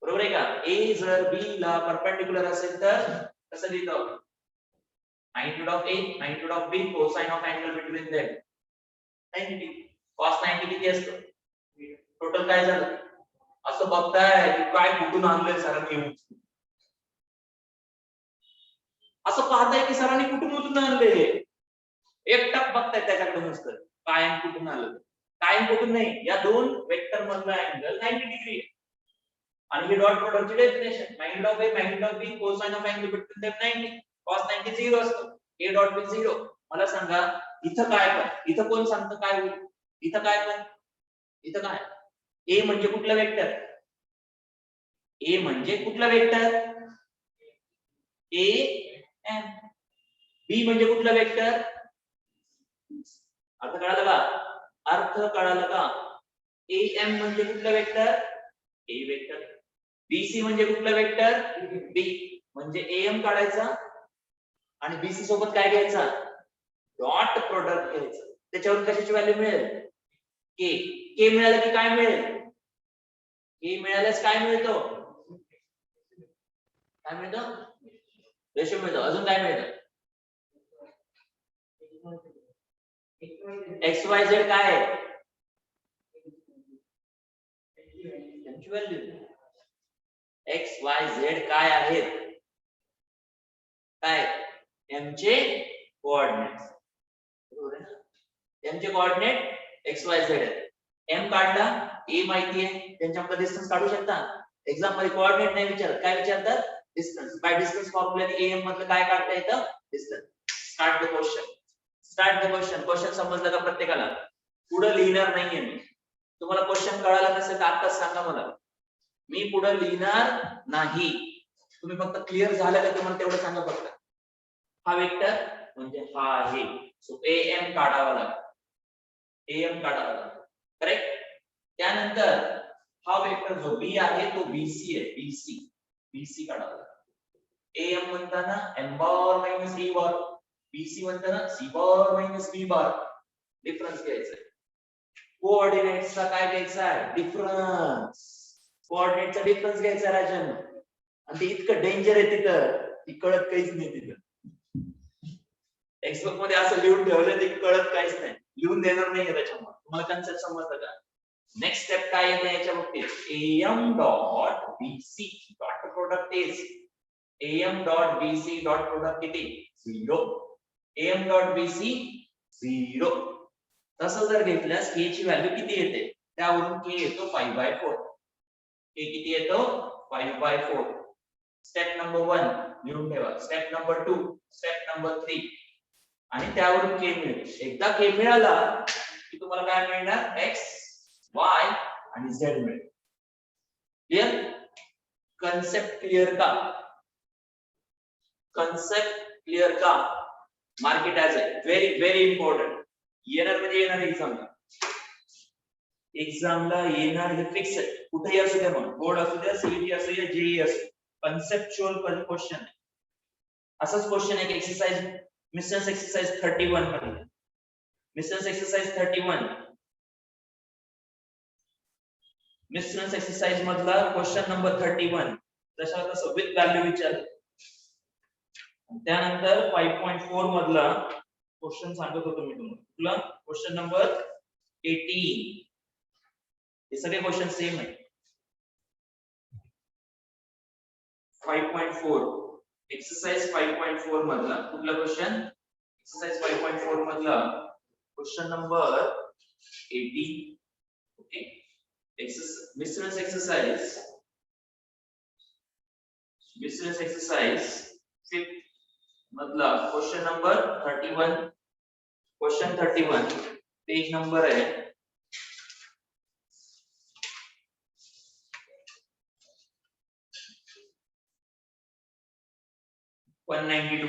बरोबर आहे का ए जर बी ला परपेंडिक्युलर असेल तर कसं लिहितो magnitude of A, magnitude of B, cosine of angle between them. 90. Cos 90 किती असतो? टोटल काय झालं? असं बघताय की काय कुठून आणलंय सरांनी असं पाहताय की सरांनी कुठून आणले एकटक बघताय त्याच्याकडे नुसतं काय कुठून आलं काय कुठून नाही या दोन वेक्टर मधला अँगल 90 डिग्री आहे आणि हे डॉट प्रोडक्टची definition magnitude of A, magnitude of B, cosine of angle between them 90. cos 90 0 असतो a डॉट विल 0 मला सांगा इथं काय पण इथं कोण सांगतं काय होईल इथं काय a म्हणजे कुठला वेक्टर a म्हणजे कुठला वेक्टर a m b म्हणजे कुठला वेक्टर अर्थ कळाला का a m म्हणजे कुठला vector a vector b c म्हणजे कुठला वेक्टर b म्हणजे a m काढायचा आणि बीसी सोबत काय घ्यायचा डॉट प्रोडक्ट घ्यायचं त्याच्यावर कशाची व्हॅल्यू मिळेल के मिळालं की काय मिळेल के मिळाल्यास काय मिळतो रेशो मिळतो अजून काय मिळतं एक्स वाय झेड काय आहे त्यांची व्हॅल्यू एक्स वाय झेड काय आहेत काय m चे कोऑर्डिनेट्स बरोबर आहे ना m चे कोऑर्डिनेट x y z आहे m काढला a माहिती आहे त्यांच्यामध्ये डिस्टन्स काढू शकता एक्झाम मध्ये कोऑर्डिनेट नाही विचारत काय विचारतात distance by distance formula am मधलं काय काढता येतं डिस्टन्स स्टार्ट द क्वेश्चन समजलं का प्रत्येकाला पुढे लिहिणार नाहीये मी तुम्हाला क्वेश्चन कळाला नसेल तर आत्ताच सांगा मला मी पुढे लिहिणार नाही तुम्ही फक्त क्लिअर झालं का तुम्हाला तेवढं सांगा फक्त हा वेक्टर म्हणजे हा आहे सो am काढावा लागतो AM काढावा लागेल. करेक्ट. त्यानंतर हा वेक्टर जो B आहे तो BC आहे. BC काढावा लागेल. AM म्हणताना M बार मायनस B बार, BC म्हणताना C बार मायनस B बार. डिफरन्स घ्यायचा आहे. कोऑर्डिनेट्सचा काय घ्यायचा आहे? डिफरन्स. कोऑर्डिनेटचा डिफरन्स घ्यायचा राजन. आणि ते इतकं डेंजर आहे तिथं, ती कळत काहीच नाही तिथं. टेक्स्टबुक मध्ये असं लिहून ठेवलं ते कळत काहीच नाही, लिहून देणार नाही त्याच्यामुळे. तुम्हाला कन्सेप्ट समजतं का? नेक्स्ट स्टेप काय येते याच्या बाबतीत? AM dot BC dot product is AM dot BC dot product किती? 0. AM dot BC 0. तसं जर घेतल्यास k ची व्हॅल्यू किती येते? त्यावरून k येतो 5/4. k किती येतो? 5/4. स्टेप नंबर 1 लिहून ठेवा. स्टेप नंबर 2, स्टेप नंबर 3 आणि त्यावरून k मिळेल. एकदा k मिळाला की तुम्हाला काय मिळणार? x, y आणि z मिळेल. क्लियर? कन्सेप्ट क्लियर का? कन्सेप्ट क्लियर का? Mark it as a very very important. येणार म्हणजे येणार एक्झामला. एक्झामला येणार हे फिक्स आहे. कुठेही असू द्या, मग बोर्ड असू द्या, सीईटी असू द्या, जेईई असू, कन्सेप्च्युअल क्वेश्चन आहे. असाच क्वेश्चन आहे एक्सरसाइज मिस्टर्स एक्सरसाइज 31 मध्ये. मिस्टर्स एक्सरसाइज 31 मिस्टर्स एक्सरसाइज मधला क्वेश्चन नंबर 31 तशा तसं विथ व्हॅल्यू विचारले. त्यानंतर 5.4 मधला क्वेश्चन सांगत होतो मी तुम्हाला. कुठला? Question number 18. हे सगळे क्वेश्चन सेम आहे. 5.4 एक्सरसाइज 5.4 मधला कुठला क्वेश्चन? एक्सरसाइज 5.4 मधला question number 18. Okay. Misters exercise 5th मधला question number 31. Question 31 page number आहे 192.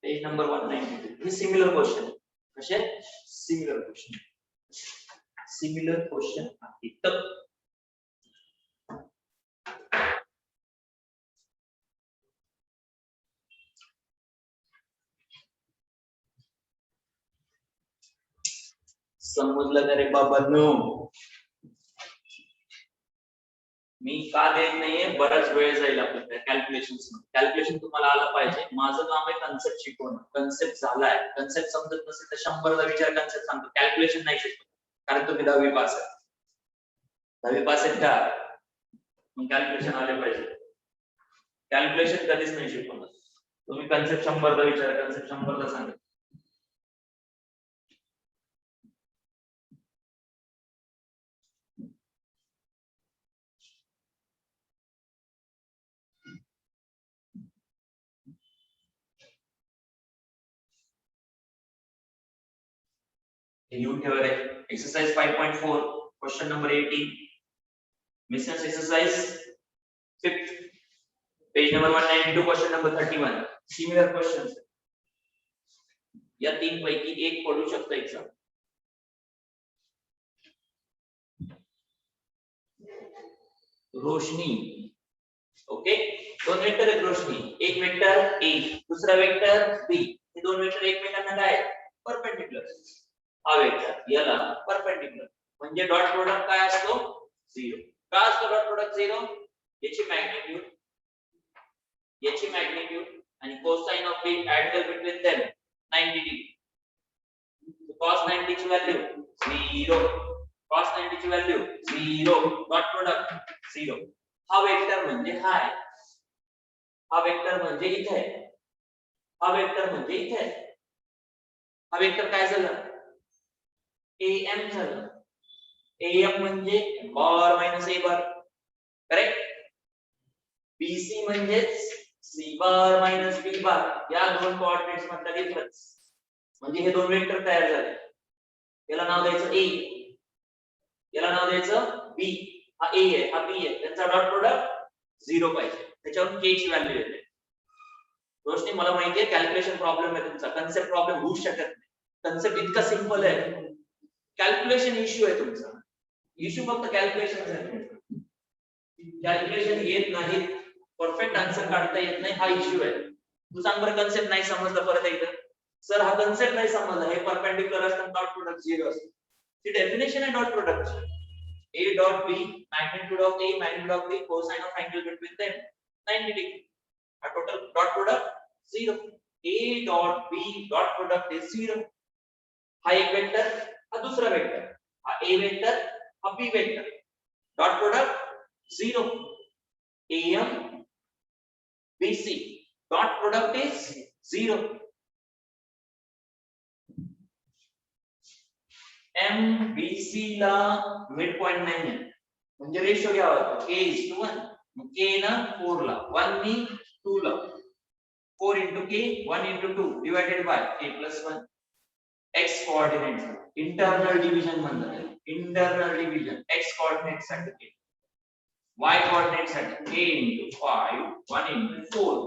Page number 192. हे सिमिलर क्वेश्चन. कसे? Similar question. सिमिलर क्वेश्चन आहेत. समजलं का रे बाबांनो? मी का देत नाहीये? बराच वेळ जाईल आपल्याला कॅल्क्युलेशन्स मध्ये. कॅल्क्युलेशन तुम्हाला आलं पाहिजे. माझं काम आहे कन्सेप्ट शिकवणं. कन्सेप्ट झालाय, कन्सेप्ट समजत नसेल तर 100दा विचार कन्सेप्ट सांगतो. कॅल्क्युलेशन नाही शिकवत, कारण तुम्ही 10वी पास आहे. 10वी पास आहेत का? मग कॅल्क्युलेशन आले पाहिजे. कॅल्क्युलेशन कधीच नाही शिकवणार. तुम्ही कन्सेप्ट 100दा विचारा, कन्सेप्ट 100दा सांगा. लिहून ठेवा रे. Exercise 5.4 question number 18. मिस्टर्स exercise 5th page number 192 question number 31. Similar questions. या तीन पैकी एक पडू शकतो एग्जाम. रोशनी. ओके. दोन वेक्टर आहेत रोशनी. एक वेक्टर ए, दुसरा वेक्टर बी. हे दोन वेक्टर एकमेकांना काय आहेत? परपेंडिक्युलर. हा वेक्टर याला परपेंडिक्युलर म्हणजे डॉट प्रोडक्ट काय असतो? 0. का असतो डॉट प्रोडक्ट 0? याची मॅग्निट्यूड आणि cosine of the angle between them 90 degree. cos 90 ची व्हॅल्यू 0. cos 90 ची व्हॅल्यू 0. Dot product 0. हा वेक्टर म्हणजे हा आहे. हा वेक्टर म्हणजे इथे आहे. हा वेक्टर म्हणजे इथे आहे. हा वेक्टर काय झालं? AM झालं. AM म्हणजे बार minus A bar. Correct. BC म्हणजे C बार मायनस B बार. या दोन कोऑर्डिनेट्स मधला डिफरन्स. म्हणजे हे दोन वेक्टर तयार झाले. याला नाव द्यायचं A, याला नाव द्यायचं B. हा A आहे, हा B आहे. त्यांचा डॉट प्रोडक्ट 0 पाहिजे. त्याच्यावरून K ची व्हॅल्यू येते. रोशनी, मला माहिती आहे कॅल्क्युलेशन प्रॉब्लेम आहे तुमचा, कन्सेप्ट प्रॉब्लेम होऊ शकत नाही. कन्सेप्ट इतका सिंपल आहे. कॅल्क्युलेशन इश्यू आहे तुमचा. इश्यू फक्त कॅल्क्युलेशन आहे. कॅल्क्युलेशन येत नाही, परफेक्ट आन्सर काढता येत नाही, हा इश्यू आहे. तू सांग बरं, कन्सेप्ट नाही समजलं परत एकदा. सर हा कन्सेप्ट नाही समजला, हे परपेंडिक्युलर असतात, डॉट प्रोडक्ट 0 असते. ती डेफिनेशन आहे डॉट प्रोडक्टची. A dot B, magnitude of A, magnitude of B, cosine of angle between them 90 degree. A total dot product 0. A dot B dot product is 0. हा एक वेक्टर, हा दूसरा वेक्टर, हा A वेक्टर, हा B vector. Dot product 0. AM BC dot product is 0. MBC ला मिड पॉइंट नाही आहे, म्हणजे रेशो घ्यावा लागतो K:1. मग K ना 4 ला, 1 नी 2 ला, 4 into K 1 into 2 divided by K+1. X coordinate internal division म्हणतात, इंटरनल डिवीजन X कोऑर्डिनेट साठी Y कोऑर्डिनेट साठी K into 5 1 into 4,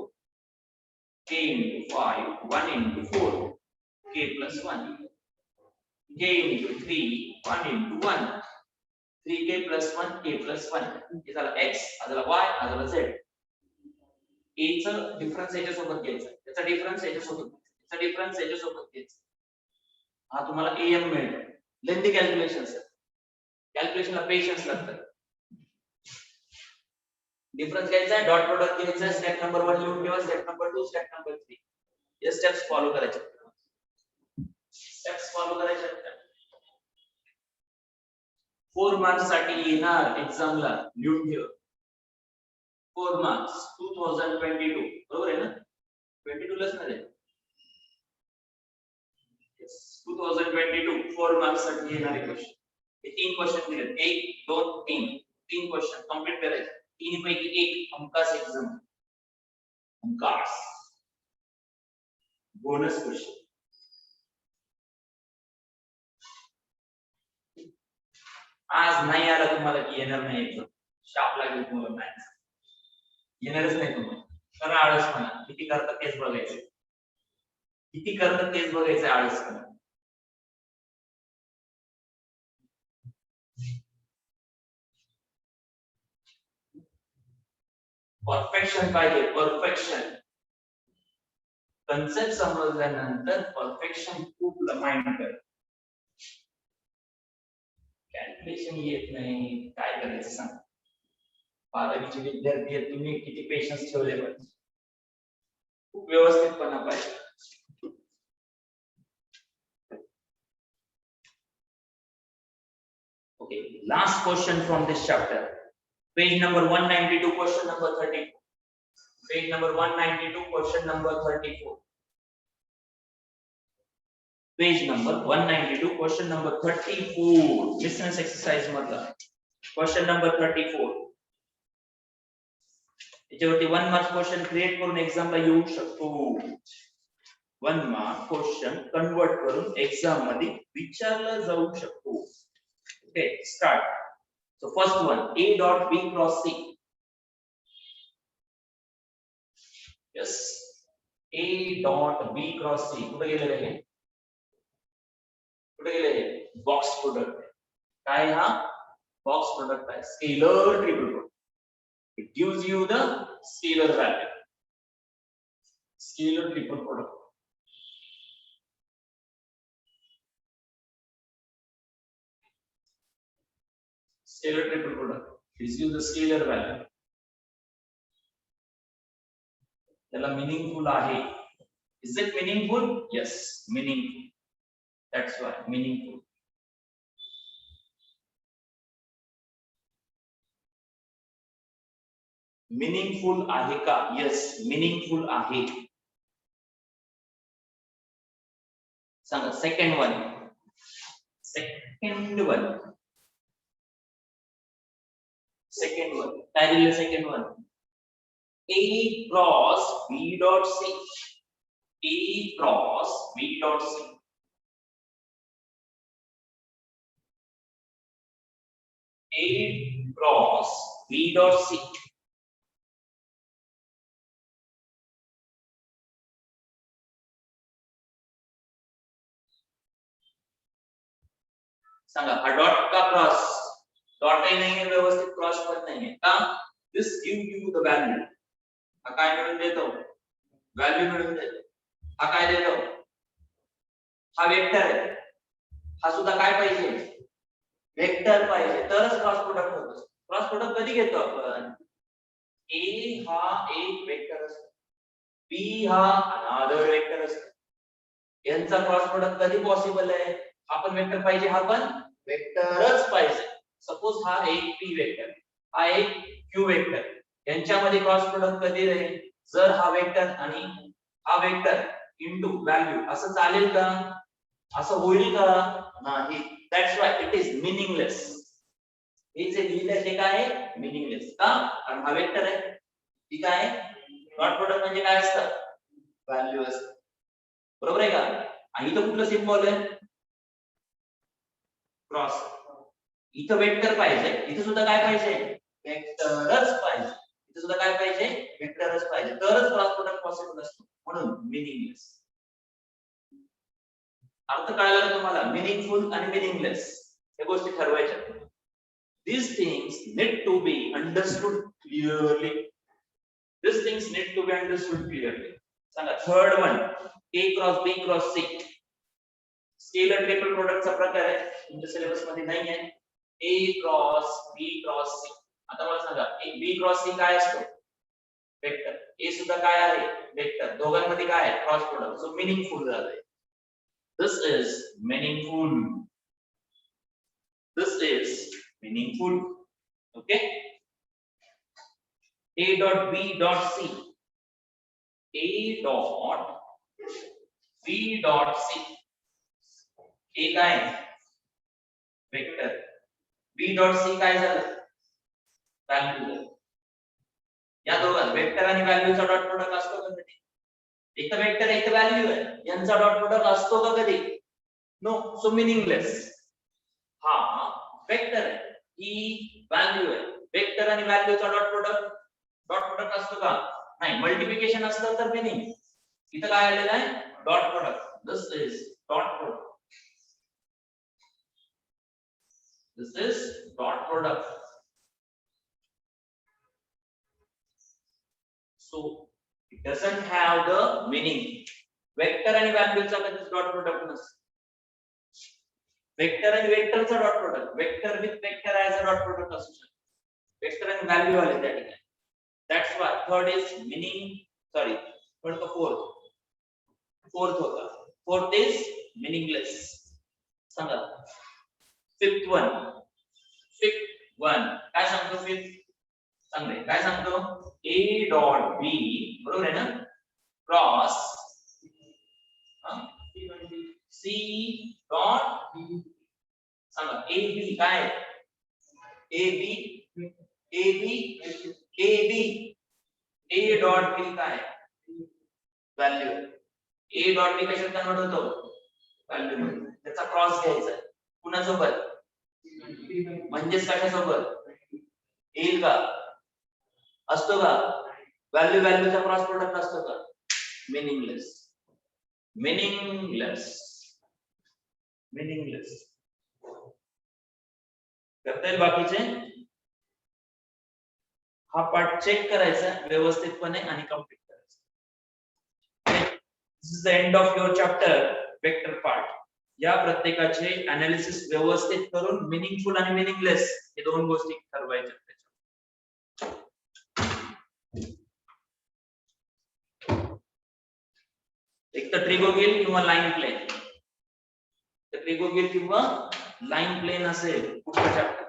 K into 5 1 into 4, K+1. K into 3 1 into 1, 3K plus 1 K plus 1. हे झालं X, हा झाला Y, हा झाला Z. A चा डिफरन्स याच्या सोबत घ्यायचा, त्याचा डिफरन्स याच्या सोबत, त्याचा डिफरन्स याच्या सोबत घ्यायचा. हा तुम्हाला AM मिळेल. लेंथी कॅल्क्युलेशन सर, कॅल्क्युलेशनला पेशन्स लागतात. डिफरन्स घ्यायचा आहे, डॉट प्रोडक्ट घ्यायचा आहे, स्टेप नंबर 1 लिहून ठेवा, स्टेप नंबर 2, स्टेप नंबर 3. हे स्टेप्स फॉलो करायचे, स्टेप्स फॉलो करायचे. 4 मार्क्स साठी येणार एक्झामला, लिहून ठेव. 4 मार्क्स 2022, बरोबर आहे ना? 22 लाच नाही, 2022 4 मार्क्स साठी येणारे क्वेश्चन. हे 3 क्वेश्चन दिले, 1 2 3, 3 क्वेश्चन कंप्लीट करायचे. 3 पैकी 1 हमखास एक्झाम, हमखास बोनस क्वेश्चन. आज नाही आला तुम्हाला की येणार नाही एक्झाम, शाप लागेल तुम्हाला, मॅथ्स येणारच नाही तुम्हाला. तर आळसपणा, किती करतात तेच बघायचं, किती करतात तेच बघायचं, आळसपणा. परफेक्शन पाहिजे, परफेक्शन. कन्सेप्ट समजल्यानंतर परफेक्शन खूप माइंड कर. कॅल्क्युलेशन येत नाही, काय करायचं सांग. 12वीचे विद्यार्थी आहेत तुम्ही, किती पेशन्स ठेवले पाहिजे, खूप व्यवस्थितपणा पाहिजे. Okay, last question from this chapter. Page number 192, question number 34. Page number 192, question number 34. Page number 192, question number 34. Business exercise मधला question number 34. याच्यावरती 1 मार्क क्वेश्चन क्रिएट करून एक्झामला येऊ शकतो. 1 मार्क क्वेश्चन कन्वर्ट करून एक्झाम मध्ये विचारला जाऊ शकतो. Okay, start. So first one, A dot B cross C. Yes, A dot B cross C. कुठे गेलेले आहे, कुठे गेले आहे, बॉक्स प्रोडक्ट. काय हा बॉक्स प्रोडक्ट आहे, scalar triple product. It gives you the scalar value, scalar triple product. Scalar triple product gives you the scalar value. त्याला meaningful आहे. Is it meaningful? Yes, meaningful. That's why meaningful. Meaningful आहे का? Yes, meaningful आहे. सांगा second one. Second one. Second one. काय दिलं second one? A cross B dot C. A cross B dot C. A cross B dot C. सांगा हा डॉट का क्रॉस डॉटही नाहीये व्यवस्थित क्रॉस पण नाहीये का दिस गिव यू द व्हॅल्यू हा काय मिळून देतो व्हॅल्यू मिळून देतो हा काय देतो हा वेक्टर आहे हा सुद्धा काय पाहिजे वेक्टर पाहिजे तरच क्रॉस प्रोडक्ट होतो क्रॉस प्रोडक्ट कधी घेतो आपण ए हा एक वेक्टर असतो बी हा अनदर वेक्टर असतो यांचा क्रॉस प्रोडक्ट कधी पॉसिबल आहे हा पण वेक्टर पाहिजे हा पण वेक्टरच पाहिजे सपोज हा एक पी वेक्टर हा एक क्यू वेक्टर यांच्यामध्ये क्रॉस प्रोडक्ट कधी राहील जर हा वेक्टर आणि हा वेक्टर इनटू व्हॅल्यू असं चालेल का असं होईल का नाही that's why it is meaningless हे जे लिहिलंय ते काय आहे मीनिंगलेस का कारण हा वेक्टर आहे ठीक आहे डॉट प्रोडक्ट म्हणजे काय असतं व्हॅल्यू असतं बरोबर आहे का आणि इथं कुठलं सिम्बॉल आहे क्रॉस इथं वेक्टर पाहिजे इथं सुद्धा काय पाहिजे वेक्टरच पाहिजे इथं सुद्धा काय पाहिजे वेक्टरच पाहिजे तरच क्रॉस प्रोडक्ट पॉसिबल असतो म्हणून मीनिंगलेस अर्थ कळाला तुम्हाला मीनिंगफुल आणि मीनिंगलेस या गोष्टी ठरवायच्या these things need to be understood clearly these things need to be understood clearly सांगा third one a cross b क्रॉस c स्केलर ट्रिपल प्रोडक्टचा प्रकार आहे तुमच्या सिलेबस मध्ये नाही आहे a क्रॉस b क्रॉस c आता मला सांगा एक b क्रॉस c काय असतो वेक्टर a सुद्धा काय आहे वेक्टर दोघांमध्ये काय आहे क्रॉस प्रोडक्ट सो मीनिंगफुल झालंय this is meaningful this is meaningful okay a dot b dot c a dot b dot c a काय वेक्टर b dot c काय झालं व्हॅल्यू या दोघांत वेक्टर आणि व्हॅल्यूचा डॉट प्रोडक्ट असतो का कधी एक तर वेक्टर एक व्हॅल्यू आहे यांचा डॉट प्रोडक्ट असतो का कधी नो सो मीनिंगलेस हा वेक्टर आहे ही व्हॅल्यू आहे वेक्टर आणि व्हॅल्यूचा डॉट प्रोडक्ट असतो का नाही मल्टिप्लिकेशन असतं तर मीनिंग इथं काय आलेलं आहे dot product this is dot product this is dot product so it doesn't have the meaning vector आणि value चा कधीच dot product नसतो vector आणि vector चा dot product vector with vector as a dot product असू शकतो vector आणि value आले त्या ठिकाणी that's why third is meaning sorry third का fourth होता fourth is meaningless सांगा fifth one काय सांगतो fifth चांगले काय सांगतो a dot b बरोबर आहे ना क्रॉस c dot b सांगा a b काय a dot b काय व्हॅल्यू a dot b कशात कन्वर्ट होतो व्हॅल्यू मध्ये त्याचा क्रॉस घ्यायचा कुणासोबत म्हणजेच कशासोबत येईल का असतो का व्हॅल्यूचा क्रॉस प्रोडक्ट असतो का मीनिंगलेस करता येईल बाकीचे हा पार्ट चेक करायचा व्यवस्थितपणे आणि कंप्लीट करायचा this is the end of your chapter vector part या प्रत्येकाचे अनालिसिस व्यवस्थित करून मीनिंगफुल आणि मीनिंगलेस हे दोन गोष्टी ठरवायच्या एक तर ट्रिगोगिल किंवा लाईन प्लेन तर ट्रिगोगिल किंवा लाईन प्लेन असेल पुढचा चॅप्टर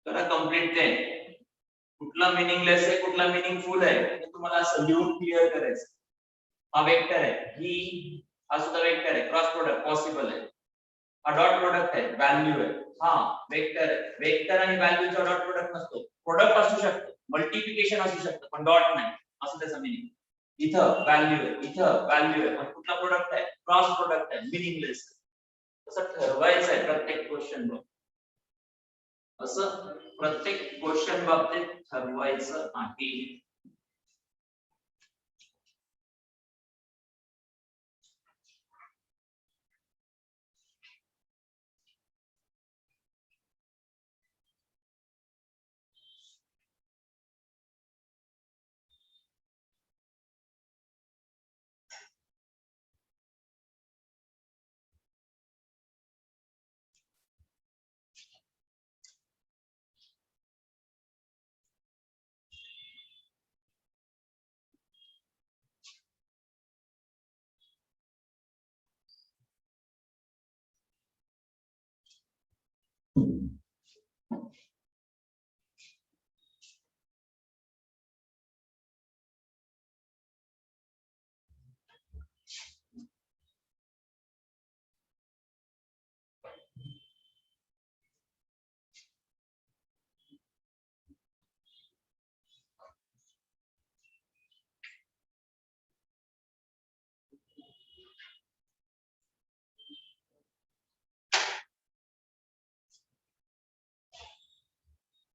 करा कंप्लीट प्लेन कुठला मीनिंगलेस आहे कुठला मीनिंगफुल आहे हे तुम्हाला असं लिहून क्लिअर करायचं हा वेक्टर आहे ही हा सुद्धा वेक्टर आहे क्रॉस प्रोडक्ट पॉसिबल आहे हा डॉट प्रोडक्ट आहे व्हॅल्यू आहे हा वेक्टर आहे वेक्टर आणि व्हॅल्यूचा डॉट प्रोडक्ट नसतो प्रोडक्ट असू शकतो मल्टिप्लिकेशन असू शकतं पण डॉट नाही असं त्याचं मीनिंग इथं व्हॅल्यू आहे पण कुठला प्रोडक्ट आहे क्रॉस प्रोडक्ट आहे मीनिंगलेस असं ठरवायचं आहे प्रत्येक क्वेश्चन बाबतीत, असं प्रत्येक क्वेश्चन बाबतीत ठरवायचं आहे.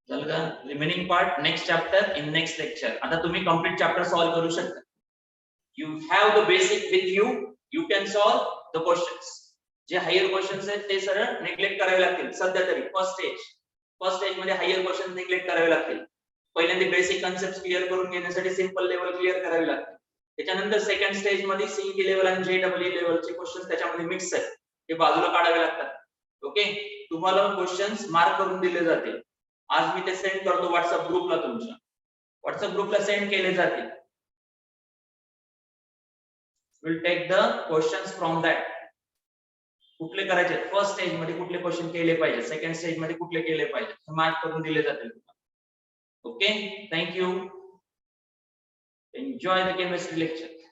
झालं का? Remaining part next chapter in next lecture. आता तुम्ही कंप्लीट चॅप्टर सॉल्व्ह करू शकता. You have the basic with you, you can solve the questions. जे हायर क्वेश्चन्स आहेत ते सरळ निग्लेक्ट करावे लागतील सध्या तरी. फर्स्ट स्टेज मध्ये हायर क्वेश्चन निग्लेक्ट करावे लागतील. पहिल्यांदा बेसिक कन्सेप्ट क्लिअर करून घेण्यासाठी सिंपल लेवल क्लिअर करावी लागते. त्याच्यानंतर सेकंड स्टेज मध्ये सीई लेवल आणि जेडब्ल्यू लेवलचे क्वेश्चन त्याच्यामध्ये मिक्स आहेत, ते बाजूला काढावे लागतात. ओके, तुम्हाला क्वेश्चन्स मार्क करून दिले जातील. आज मी ते सेंड करतो व्हॉट्सअप ग्रुपला. तुमच्या व्हॉट्सअप ग्रुपला सेंड केले जातील. Will take the questions from that. कुठले करायचे, फर्स्ट स्टेज मध्ये कुठले क्वेश्चन केले पाहिजे, सेकंड स्टेज मध्ये कुठले केले पाहिजे, मार्क करून दिले जातील. Okay, thank you. Enjoy the chemistry lecture.